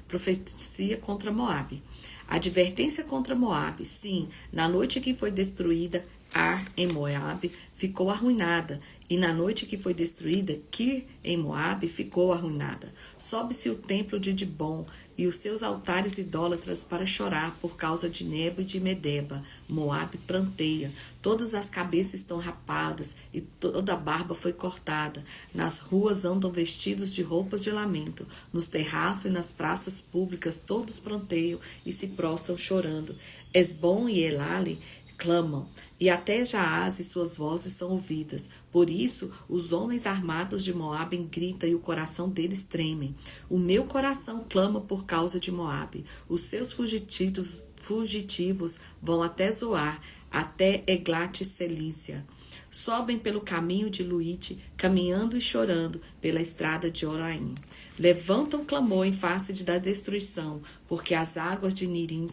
A: Profecia contra Moabe. Advertência contra Moabe. Sim, na noite que foi destruída Ar em Moabe ficou arruinada, e na noite que foi destruída Kir em Moabe ficou arruinada. Sobe-se o templo de Dibon e os seus altares idólatras para chorar por causa de Nebo e de Medeba. Moabe pranteia, todas as cabeças estão rapadas e toda a barba foi cortada. Nas ruas andam vestidos de roupas de lamento, nos terraços e nas praças públicas todos pranteiam e se prostram chorando. Esbom e Elale clamam, e até Jaaz e suas vozes são ouvidas. Por isso, os homens armados de Moabe gritam e o coração deles treme. O meu coração clama por causa de Moabe. Os seus fugitivos vão até Zoar, até Eglat-Selícia. Sobem pelo caminho de Luite, caminhando e chorando pela estrada de Oraim. Levantam clamor em face da destruição, porque as águas de Nirim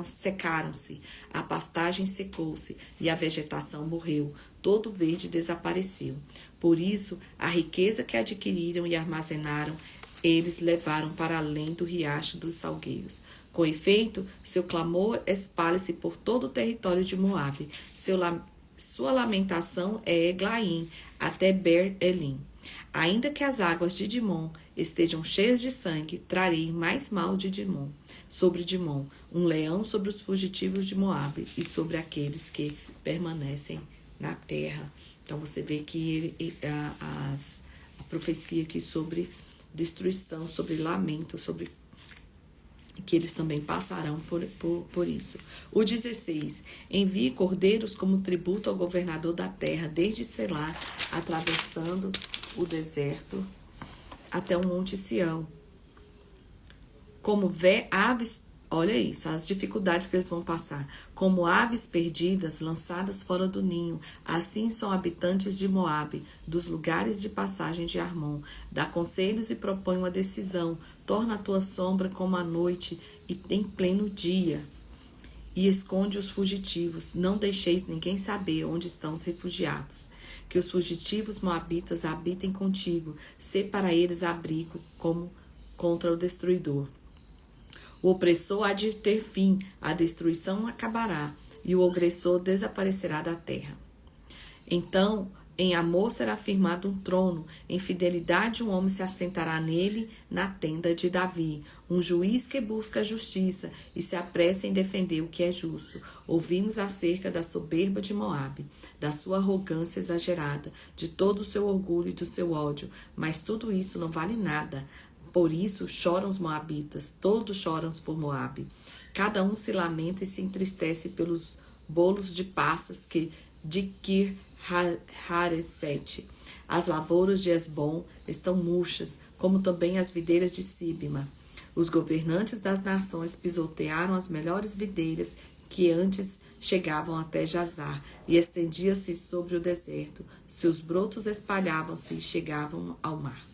A: secaram-se, a pastagem secou-se e a vegetação morreu, todo verde desapareceu. Por isso, a riqueza que adquiriram e armazenaram, eles levaram para além do riacho dos salgueiros. Com efeito, seu clamor espalha-se por todo o território de Moabe. Sua lamentação é Eglaim, até Ber-Elim. Ainda que as águas de Dimon estejam cheias de sangue, trarei mais mal de Dimon, sobre Dimon, um leão sobre os fugitivos de Moabe e sobre aqueles que permanecem na terra. Então você vê que a profecia aqui sobre destruição, sobre lamento, sobre que eles também passarão por isso. O 16. Envie cordeiros como tributo ao governador da terra, desde Selá, atravessando o deserto até o monte Sião. Como aves, olha isso, as dificuldades que eles vão passar. Como aves perdidas, lançadas fora do ninho, assim são habitantes de Moabe, dos lugares de passagem de Armon. Dá conselhos e propõe uma decisão. Torna a tua sombra como a noite e em pleno dia. E esconde os fugitivos. Não deixeis ninguém saber onde estão os refugiados. Que os fugitivos moabitas habitem contigo. Sê para eles abrigo como contra o destruidor. O opressor há de ter fim, a destruição acabará, e o agressor desaparecerá da terra. Então, em amor será firmado um trono, em fidelidade um homem se assentará nele, na tenda de Davi, um juiz que busca a justiça e se apressa em defender o que é justo. Ouvimos acerca da soberba de Moabe, da sua arrogância exagerada, de todo o seu orgulho e do seu ódio, mas tudo isso não vale nada. Por isso choram os moabitas, todos choram por Moabe. Cada um se lamenta e se entristece pelos bolos de passas de Kir-Haresete. As lavouras de Esbom estão murchas, como também as videiras de Sibma. Os governantes das nações pisotearam as melhores videiras que antes chegavam até Jazar e estendiam-se sobre o deserto. Seus brotos espalhavam-se e chegavam ao mar.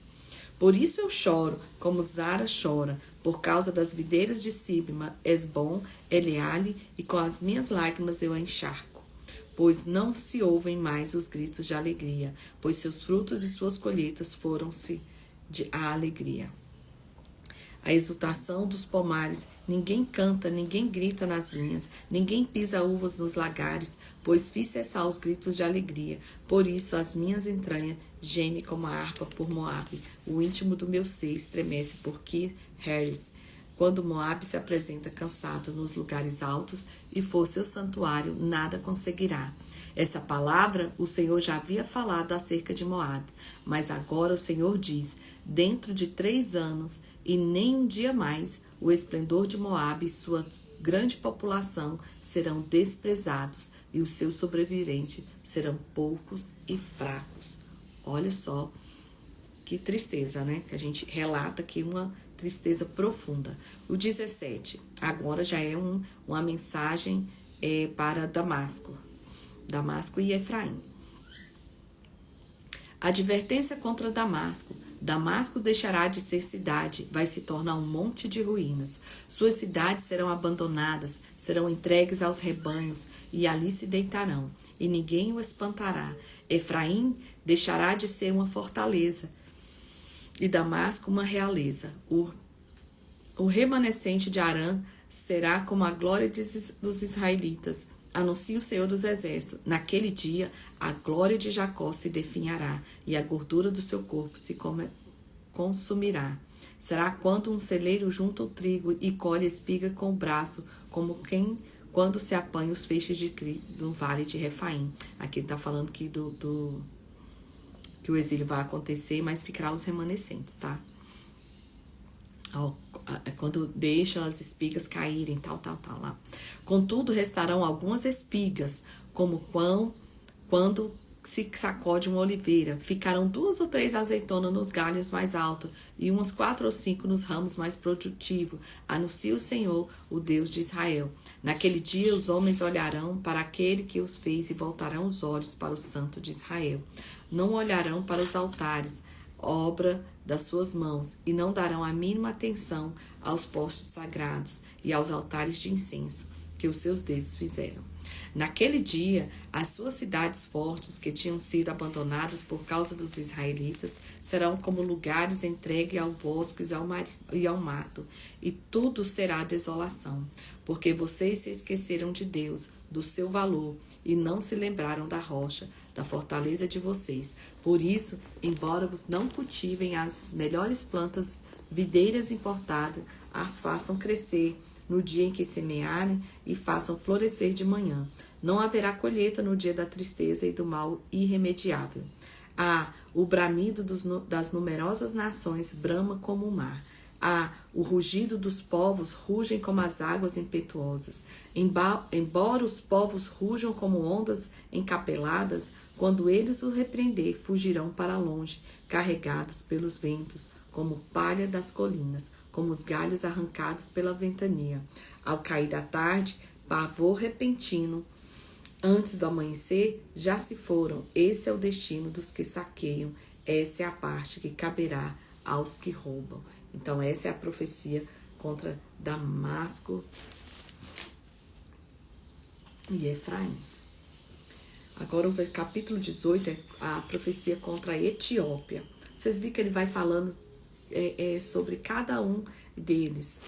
A: Por isso eu choro, como Zara chora, por causa das videiras de Sibma, Esbom, Eleale, e com as minhas lágrimas eu a encharco. Pois não se ouvem mais os gritos de alegria, pois seus frutos e suas colheitas foram-se à alegria. A exultação dos pomares, ninguém canta, ninguém grita nas vinhas, ninguém pisa uvas nos lagares, pois fiz cessar os gritos de alegria. Por isso as minhas entranhas gemem como a harpa por Moabe, o íntimo do meu ser estremece por Kir-Hares. Quando Moabe se apresenta cansado nos lugares altos e for seu santuário, nada conseguirá. Essa palavra o Senhor já havia falado acerca de Moabe, mas agora o Senhor diz, dentro de 3 anos e nem um dia mais, o esplendor de Moabe e sua grande população serão desprezados e os seus sobreviventes serão poucos e fracos. Olha só que tristeza, né? Que a gente relata aqui uma tristeza profunda. O 17, agora já é uma mensagem para Damasco e Efraim. Advertência contra Damasco. Damasco deixará de ser cidade, vai se tornar um monte de ruínas. Suas cidades serão abandonadas, serão entregues aos rebanhos, e ali se deitarão, e ninguém o espantará. Efraim deixará de ser uma fortaleza, e Damasco uma realeza. O remanescente de Arã será como a glória dos israelitas. Anuncia o Senhor dos Exércitos. Naquele dia, a glória de Jacó se definhará, e a gordura do seu corpo se consumirá. Será quando um celeiro junta o trigo e colhe a espiga com o braço, como quando se apanha os feixes do vale de Refaim. Aqui está falando que que o exílio vai acontecer, mas ficará os remanescentes, tá? Quando deixam as espigas caírem, tal, lá. Contudo, restarão algumas espigas, como quando se sacode uma oliveira. Ficarão 2 ou 3 azeitonas nos galhos mais altos, e umas 4 ou 5 nos ramos mais produtivos. Anuncia o Senhor, o Deus de Israel. Naquele dia os homens olharão para aquele que os fez e voltarão os olhos para o Santo de Israel. Não olharão para os altares, obra das suas mãos, e não darão a mínima atenção aos postes sagrados e aos altares de incenso que os seus dedos fizeram. Naquele dia, as suas cidades fortes, que tinham sido abandonadas por causa dos israelitas, serão como lugares entregues ao bosque e ao mato, e tudo será desolação, porque vocês se esqueceram de Deus, do seu valor, e não se lembraram da rocha, da fortaleza de vocês. Por isso, embora vos não cultivem as melhores plantas, videiras importadas, as façam crescer no dia em que semearem e façam florescer de manhã. Não haverá colheita no dia da tristeza e do mal irremediável. O bramido das numerosas nações brama como o mar. O rugido dos povos rugem como as águas impetuosas. Embora os povos rujam como ondas encapeladas, quando eles o repreender, fugirão para longe, carregados pelos ventos, como palha das colinas, como os galhos arrancados pela ventania. Ao cair da tarde, pavor repentino. Antes do amanhecer, já se foram. Esse é o destino dos que saqueiam. Essa é a parte que caberá aos que roubam. Então, essa é a profecia contra Damasco e Efraim. Agora, o capítulo 18 é a profecia contra a Etiópia. Vocês viram que ele vai falando sobre cada um deles.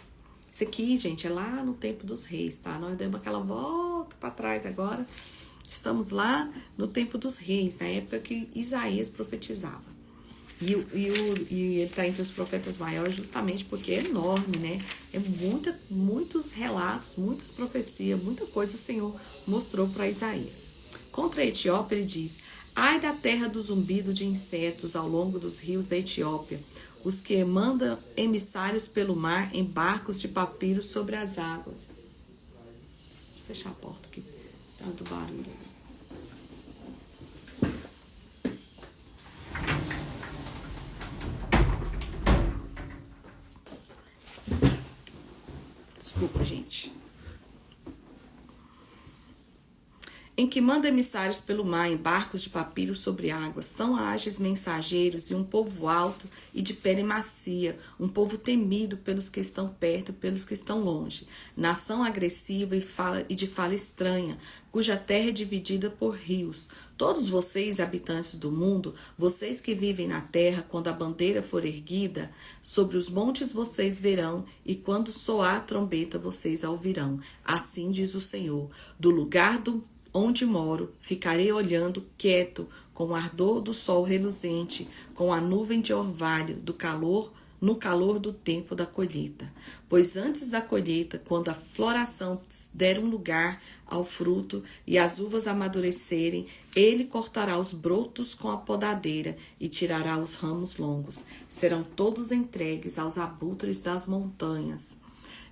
A: Isso aqui, gente, é lá no tempo dos reis, tá? Nós demos aquela volta para trás agora. Estamos lá no tempo dos reis, na época que Isaías profetizava. E ele está entre os profetas maiores justamente porque é enorme, né? É muitos relatos, muitas profecias, muita coisa o Senhor mostrou para Isaías. Contra a Etiópia, ele diz: ai da terra do zumbido de insetos ao longo dos rios da Etiópia, os que mandam emissários pelo mar em barcos de papiro sobre as águas. Deixa eu fechar a porta aqui, tanto barulho. Desculpa, gente. Em que manda emissários pelo mar em barcos de papiro sobre águas, são ágeis mensageiros e um povo alto e de pele macia, um povo temido pelos que estão perto e pelos que estão longe, nação agressiva e de fala estranha, cuja terra é dividida por rios. Todos vocês, habitantes do mundo, vocês que vivem na terra, quando a bandeira for erguida, sobre os montes vocês verão, e quando soar a trombeta vocês a ouvirão. Assim diz o Senhor, do lugar onde moro, ficarei olhando quieto, com o ardor do sol reluzente, com a nuvem de orvalho, no calor do tempo da colheita. Pois antes da colheita, quando a floração der um lugar ao fruto e as uvas amadurecerem, ele cortará os brotos com a podadeira e tirará os ramos longos. Serão todos entregues aos abutres das montanhas.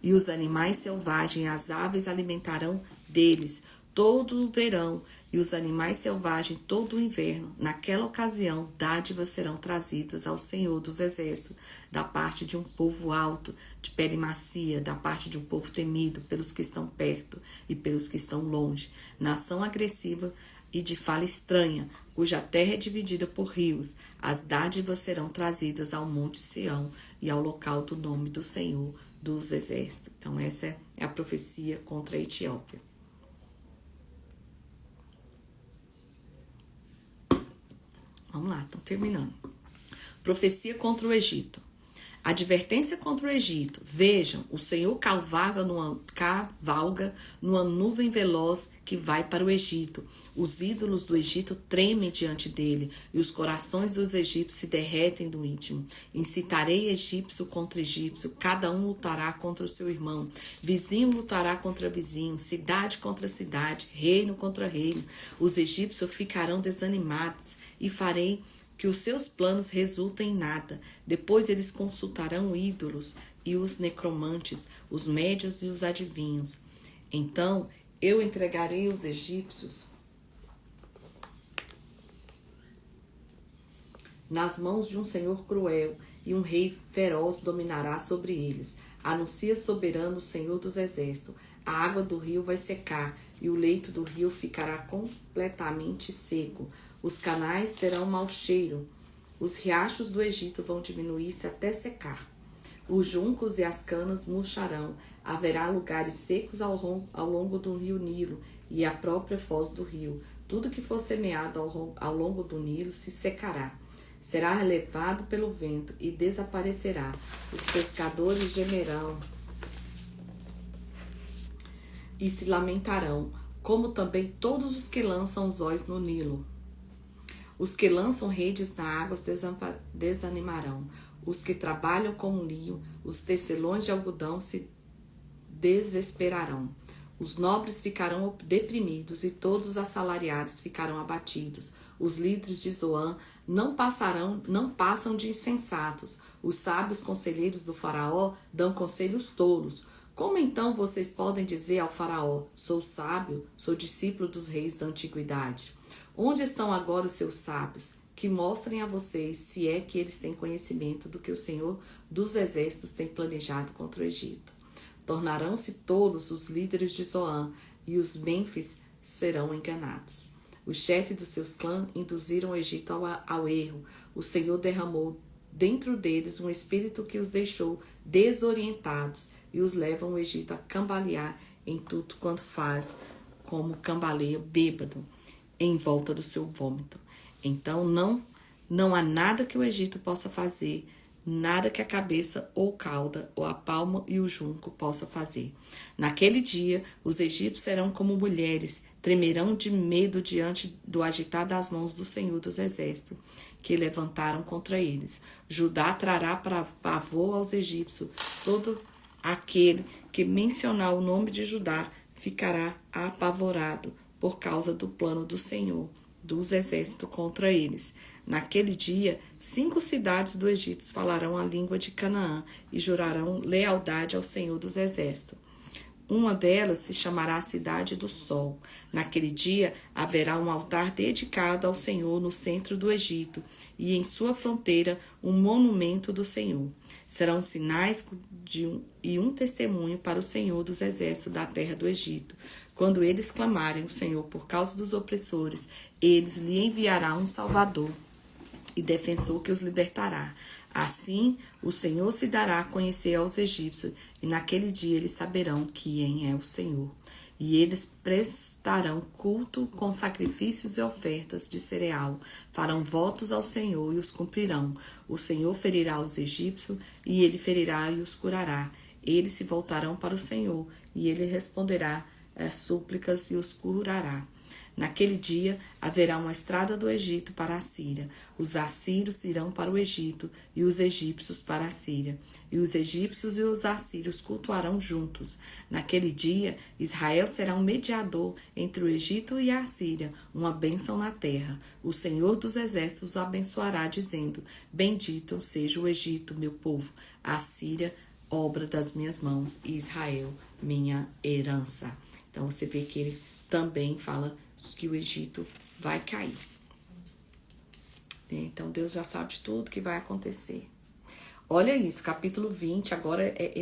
A: E os animais selvagens e as aves alimentarão deles todo o verão, e os animais selvagens todo o inverno. Naquela ocasião, dádivas serão trazidas ao Senhor dos Exércitos, da parte de um povo alto, de pele macia, da parte de um povo temido pelos que estão perto e pelos que estão longe, nação agressiva e de fala estranha, cuja terra é dividida por rios. As dádivas serão trazidas ao monte Sião e ao local do nome do Senhor dos Exércitos. Então, essa é a profecia contra a Etiópia. Vamos lá, estão terminando. Profecia contra o Egito. Advertência contra o Egito. Vejam, o Senhor cavalga numa nuvem veloz que vai para o Egito. Os ídolos do Egito tremem diante dele, e os corações dos egípcios se derretem do íntimo. Incitarei egípcio contra egípcio, cada um lutará contra o seu irmão. Vizinho lutará contra vizinho, cidade contra cidade, reino contra reino. Os egípcios ficarão desanimados, e farei que os seus planos resultem em nada. Depois eles consultarão ídolos e os necromantes, os médios e os adivinhos. Então eu entregarei os egípcios nas mãos de um senhor cruel, e um rei feroz dominará sobre eles. Anuncia soberano o Senhor dos Exércitos. A água do rio vai secar, e o leito do rio ficará completamente seco. Os canais terão mau cheiro. Os riachos do Egito vão diminuir-se até secar. Os juncos e as canas murcharão. Haverá lugares secos ao longo do rio Nilo e a própria foz do rio. Tudo que for semeado ao longo do Nilo se secará. Será levado pelo vento e desaparecerá. Os pescadores gemerão e se lamentarão, como também todos os que lançam os olhos no Nilo. Os que lançam redes na água desanimarão. Os que trabalham como linho, os tecelões de algodão se desesperarão. Os nobres ficarão deprimidos e todos os assalariados ficarão abatidos. Os líderes de Zoan não passam de insensatos. Os sábios conselheiros do faraó dão conselhos tolos. Como então vocês podem dizer ao faraó: sou sábio, sou discípulo dos reis da antiguidade? Onde estão agora os seus sábios? Que mostrem a vocês se é que eles têm conhecimento do que o Senhor dos Exércitos tem planejado contra o Egito. Tornarão-se tolos os líderes de Zoan, e os Mênfis serão enganados. Os chefes dos seus clãs induziram o Egito ao erro. O Senhor derramou dentro deles um espírito que os deixou desorientados e os leva o Egito a cambalear em tudo quanto faz, como cambaleia bêbado em volta do seu vômito. Então não há nada que o Egito possa fazer nada que a cabeça ou cauda, ou a palma e o junco possa fazer. Naquele dia, os egípcios serão como mulheres, tremerão de medo diante do agitar das mãos do Senhor dos Exércitos, que levantaram contra eles. Judá trará para pavor aos egípcios. Todo aquele que mencionar o nome de Judá ficará apavorado por causa do plano do Senhor dos Exércitos contra eles. Naquele dia, 5 cidades do Egito falarão a língua de Canaã e jurarão lealdade ao Senhor dos Exércitos. Uma delas se chamará Cidade do Sol. Naquele dia haverá um altar dedicado ao Senhor no centro do Egito e em sua fronteira um monumento do Senhor. Serão sinais e um testemunho para o Senhor dos Exércitos da terra do Egito. Quando eles clamarem o Senhor por causa dos opressores, eles lhe enviará um Salvador e defensor que os libertará. Assim, o Senhor se dará a conhecer aos egípcios, e naquele dia eles saberão quem é o Senhor. E eles prestarão culto com sacrifícios e ofertas de cereal, farão votos ao Senhor e os cumprirão. O Senhor ferirá os egípcios, e ele ferirá e os curará. Eles se voltarão para o Senhor, e ele responderá às súplicas e os curará. Naquele dia haverá uma estrada do Egito para a Síria. Os assírios irão para o Egito e os egípcios para a Síria. E os egípcios e os assírios cultuarão juntos. Naquele dia, Israel será um mediador entre o Egito e a Síria, uma bênção na terra. O Senhor dos Exércitos os abençoará, dizendo: Bendito seja o Egito, meu povo, a Síria, obra das minhas mãos, e Israel, minha herança. Então você vê que ele também fala que o Egito vai cair. Então Deus já sabe de tudo que vai acontecer. Olha isso, capítulo 20, agora é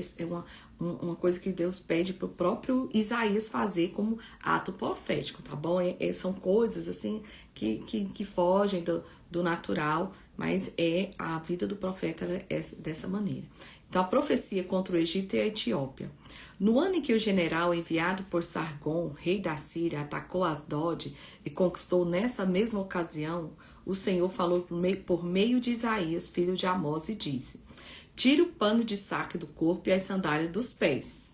A: uma coisa que Deus pede para o próprio Isaías fazer como ato profético, tá bom? São coisas assim que fogem do natural, mas a vida do profeta é dessa maneira. Então, a profecia contra o Egito e a Etiópia. No ano em que o general enviado por Sargon, rei da Síria, atacou Asdod e conquistou nessa mesma ocasião, o Senhor falou por meio de Isaías, filho de Amós, e disse: Tire o pano de saco do corpo e as sandálias dos pés.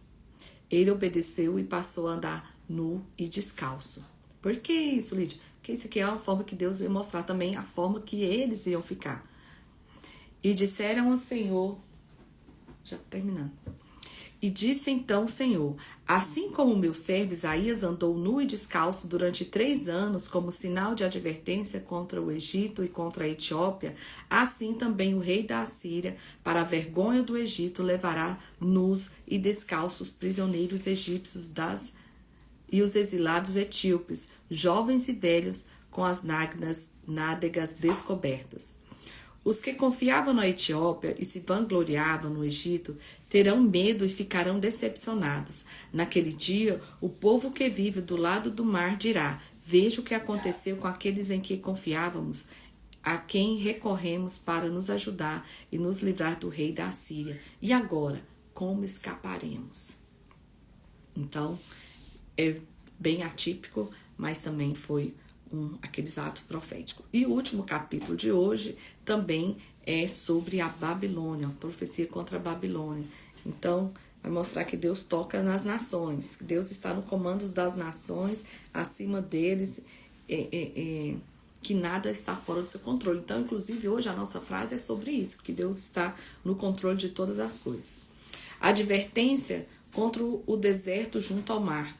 A: Ele obedeceu e passou a andar nu e descalço. Por que isso, Lídia? Porque isso aqui é uma forma que Deus ia mostrar também a forma que eles iam ficar. E disseram ao Senhor... Já terminando. E disse então o Senhor: Assim como o meu servo Isaías andou nu e descalço durante 3 anos como sinal de advertência contra o Egito e contra a Etiópia, assim também o rei da Assíria, para a vergonha do Egito, levará nus e descalços prisioneiros egípcios e os exilados etíopes, jovens e velhos, com as nádegas descobertas. Os que confiavam na Etiópia e se vangloriavam no Egito terão medo e ficarão decepcionados. Naquele dia, o povo que vive do lado do mar dirá: Veja o que aconteceu com aqueles em que confiávamos, a quem recorremos para nos ajudar e nos livrar do rei da Síria. E agora, como escaparemos? Então, é bem atípico, mas também foi aqueles atos proféticos. E o último capítulo de hoje também é sobre a Babilônia, a profecia contra a Babilônia. Então, vai mostrar que Deus toca nas nações, que Deus está no comando das nações, acima deles, que nada está fora do seu controle. Então, inclusive, hoje a nossa frase é sobre isso, que Deus está no controle de todas as coisas. Advertência contra o deserto junto ao mar.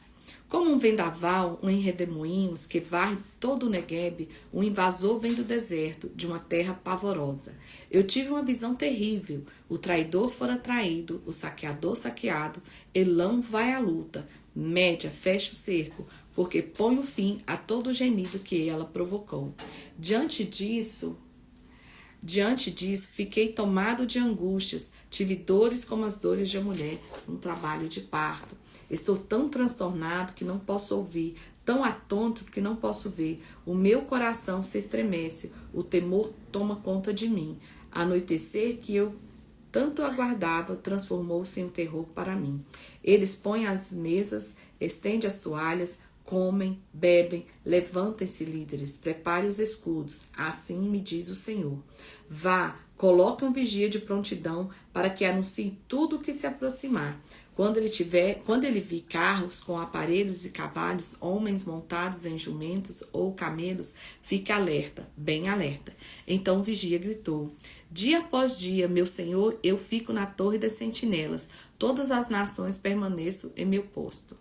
A: Como um vendaval, um redemoinhos que varre todo o Negueb, um invasor vem do deserto, de uma terra pavorosa. Eu tive uma visão terrível. O traidor fora traído, o saqueador saqueado. Elão vai à luta. Média fecha o cerco, porque põe o fim a todo o gemido que ela provocou. Diante disso, fiquei tomado de angústias, tive dores como as dores de uma mulher num trabalho de parto. Estou tão transtornado que não posso ouvir, tão atônito que não posso ver. O meu coração se estremece, o temor toma conta de mim. Anoitecer que eu tanto aguardava transformou-se em um terror para mim. Eles põem as mesas, estendem as toalhas, comem, bebem, levantem-se, líderes, prepare os escudos. Assim me diz o Senhor. Vá, Coloque um vigia de prontidão para que anuncie tudo o que se aproximar. Quando ele vir carros com aparelhos e cavalos, homens montados em jumentos ou camelos, fique alerta, bem alerta. Então o vigia gritou: dia após dia, meu senhor, eu fico na torre das sentinelas. Todas as nações permaneço em meu posto.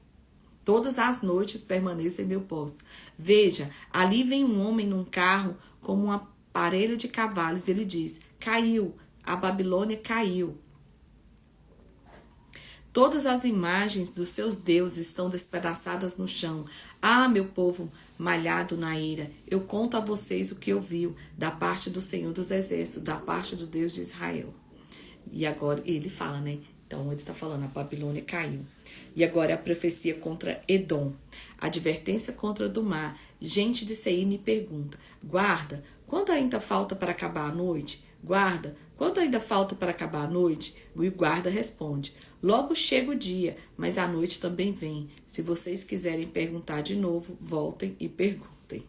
A: Todas as noites permaneço em meu posto. Veja, ali vem um homem num carro com uma parelha de cavalos. Ele diz: caiu, a Babilônia caiu. Todas as imagens dos seus deuses estão despedaçadas no chão. Ah, meu povo malhado na ira, eu conto a vocês o que ouviu da parte do Senhor dos Exércitos, da parte do Deus de Israel. E agora ele fala, né? Então ele está falando, a Babilônia caiu. E agora é a profecia contra Edom. Advertência contra Dumá. Gente de Seir me pergunta: guarda, quanto ainda falta para acabar a noite? Guarda, quanto ainda falta para acabar a noite? E o guarda responde: logo chega o dia, mas a noite também vem. Se vocês quiserem perguntar de novo, voltem e perguntem.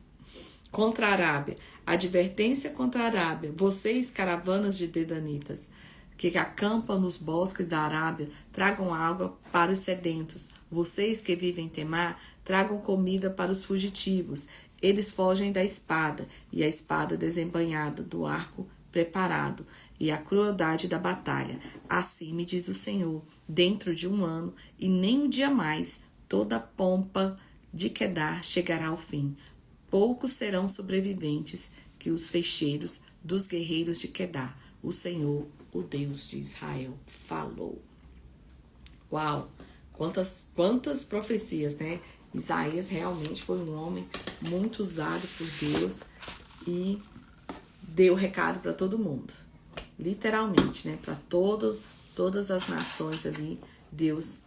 A: Contra a Arábia. Advertência contra a Arábia. Vocês, caravanas de dedanitas, que acampam nos bosques da Arábia, tragam água para os sedentos. Vocês que vivem em Temar, tragam comida para os fugitivos. Eles fogem da espada, e a espada desembainhada do arco preparado, e a crueldade da batalha. Assim me diz o Senhor, dentro de 1 ano, e nem um dia mais, toda a pompa de Quedar chegará ao fim. Poucos serão sobreviventes que os feixeiros dos guerreiros de Quedar. O Senhor, o Deus de Israel, falou. Uau! Quantas profecias, né? Isaías realmente foi um homem muito usado por Deus e deu recado para todo mundo. Literalmente, né? Para todas as nações ali, Deus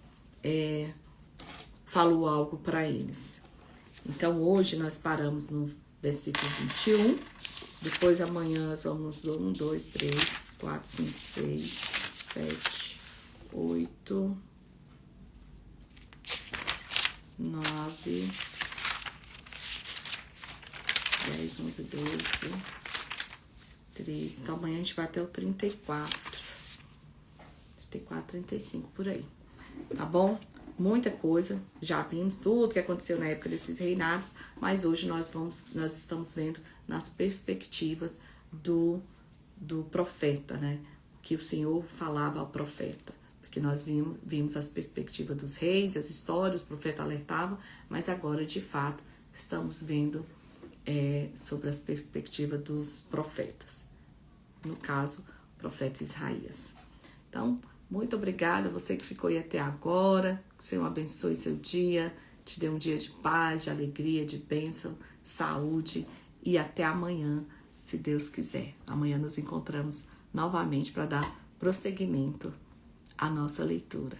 A: falou algo para eles. Então, hoje nós paramos no versículo 21. Depois, amanhã, nós vamos do 1, 2, 3, 4, 5, 6, 7, 8, 9, 10, 11, 12, 13. Então, amanhã a gente vai até o 34. 34, 35, por aí. Tá bom? Muita coisa. Já vimos tudo que aconteceu na época desses reinados, mas hoje nós estamos vendo nas perspectivas do profeta, né? Que o Senhor falava ao profeta. Porque nós vimos as perspectivas dos reis, as histórias, o profeta alertava, mas agora, de fato, estamos vendo sobre as perspectivas dos profetas. No caso, o profeta Isaías. Então, muito obrigada a você que ficou aí até agora. Que o Senhor abençoe seu dia, te dê um dia de paz, de alegria, de bênção, saúde e até amanhã, se Deus quiser. Amanhã nos encontramos novamente para dar prosseguimento à nossa leitura.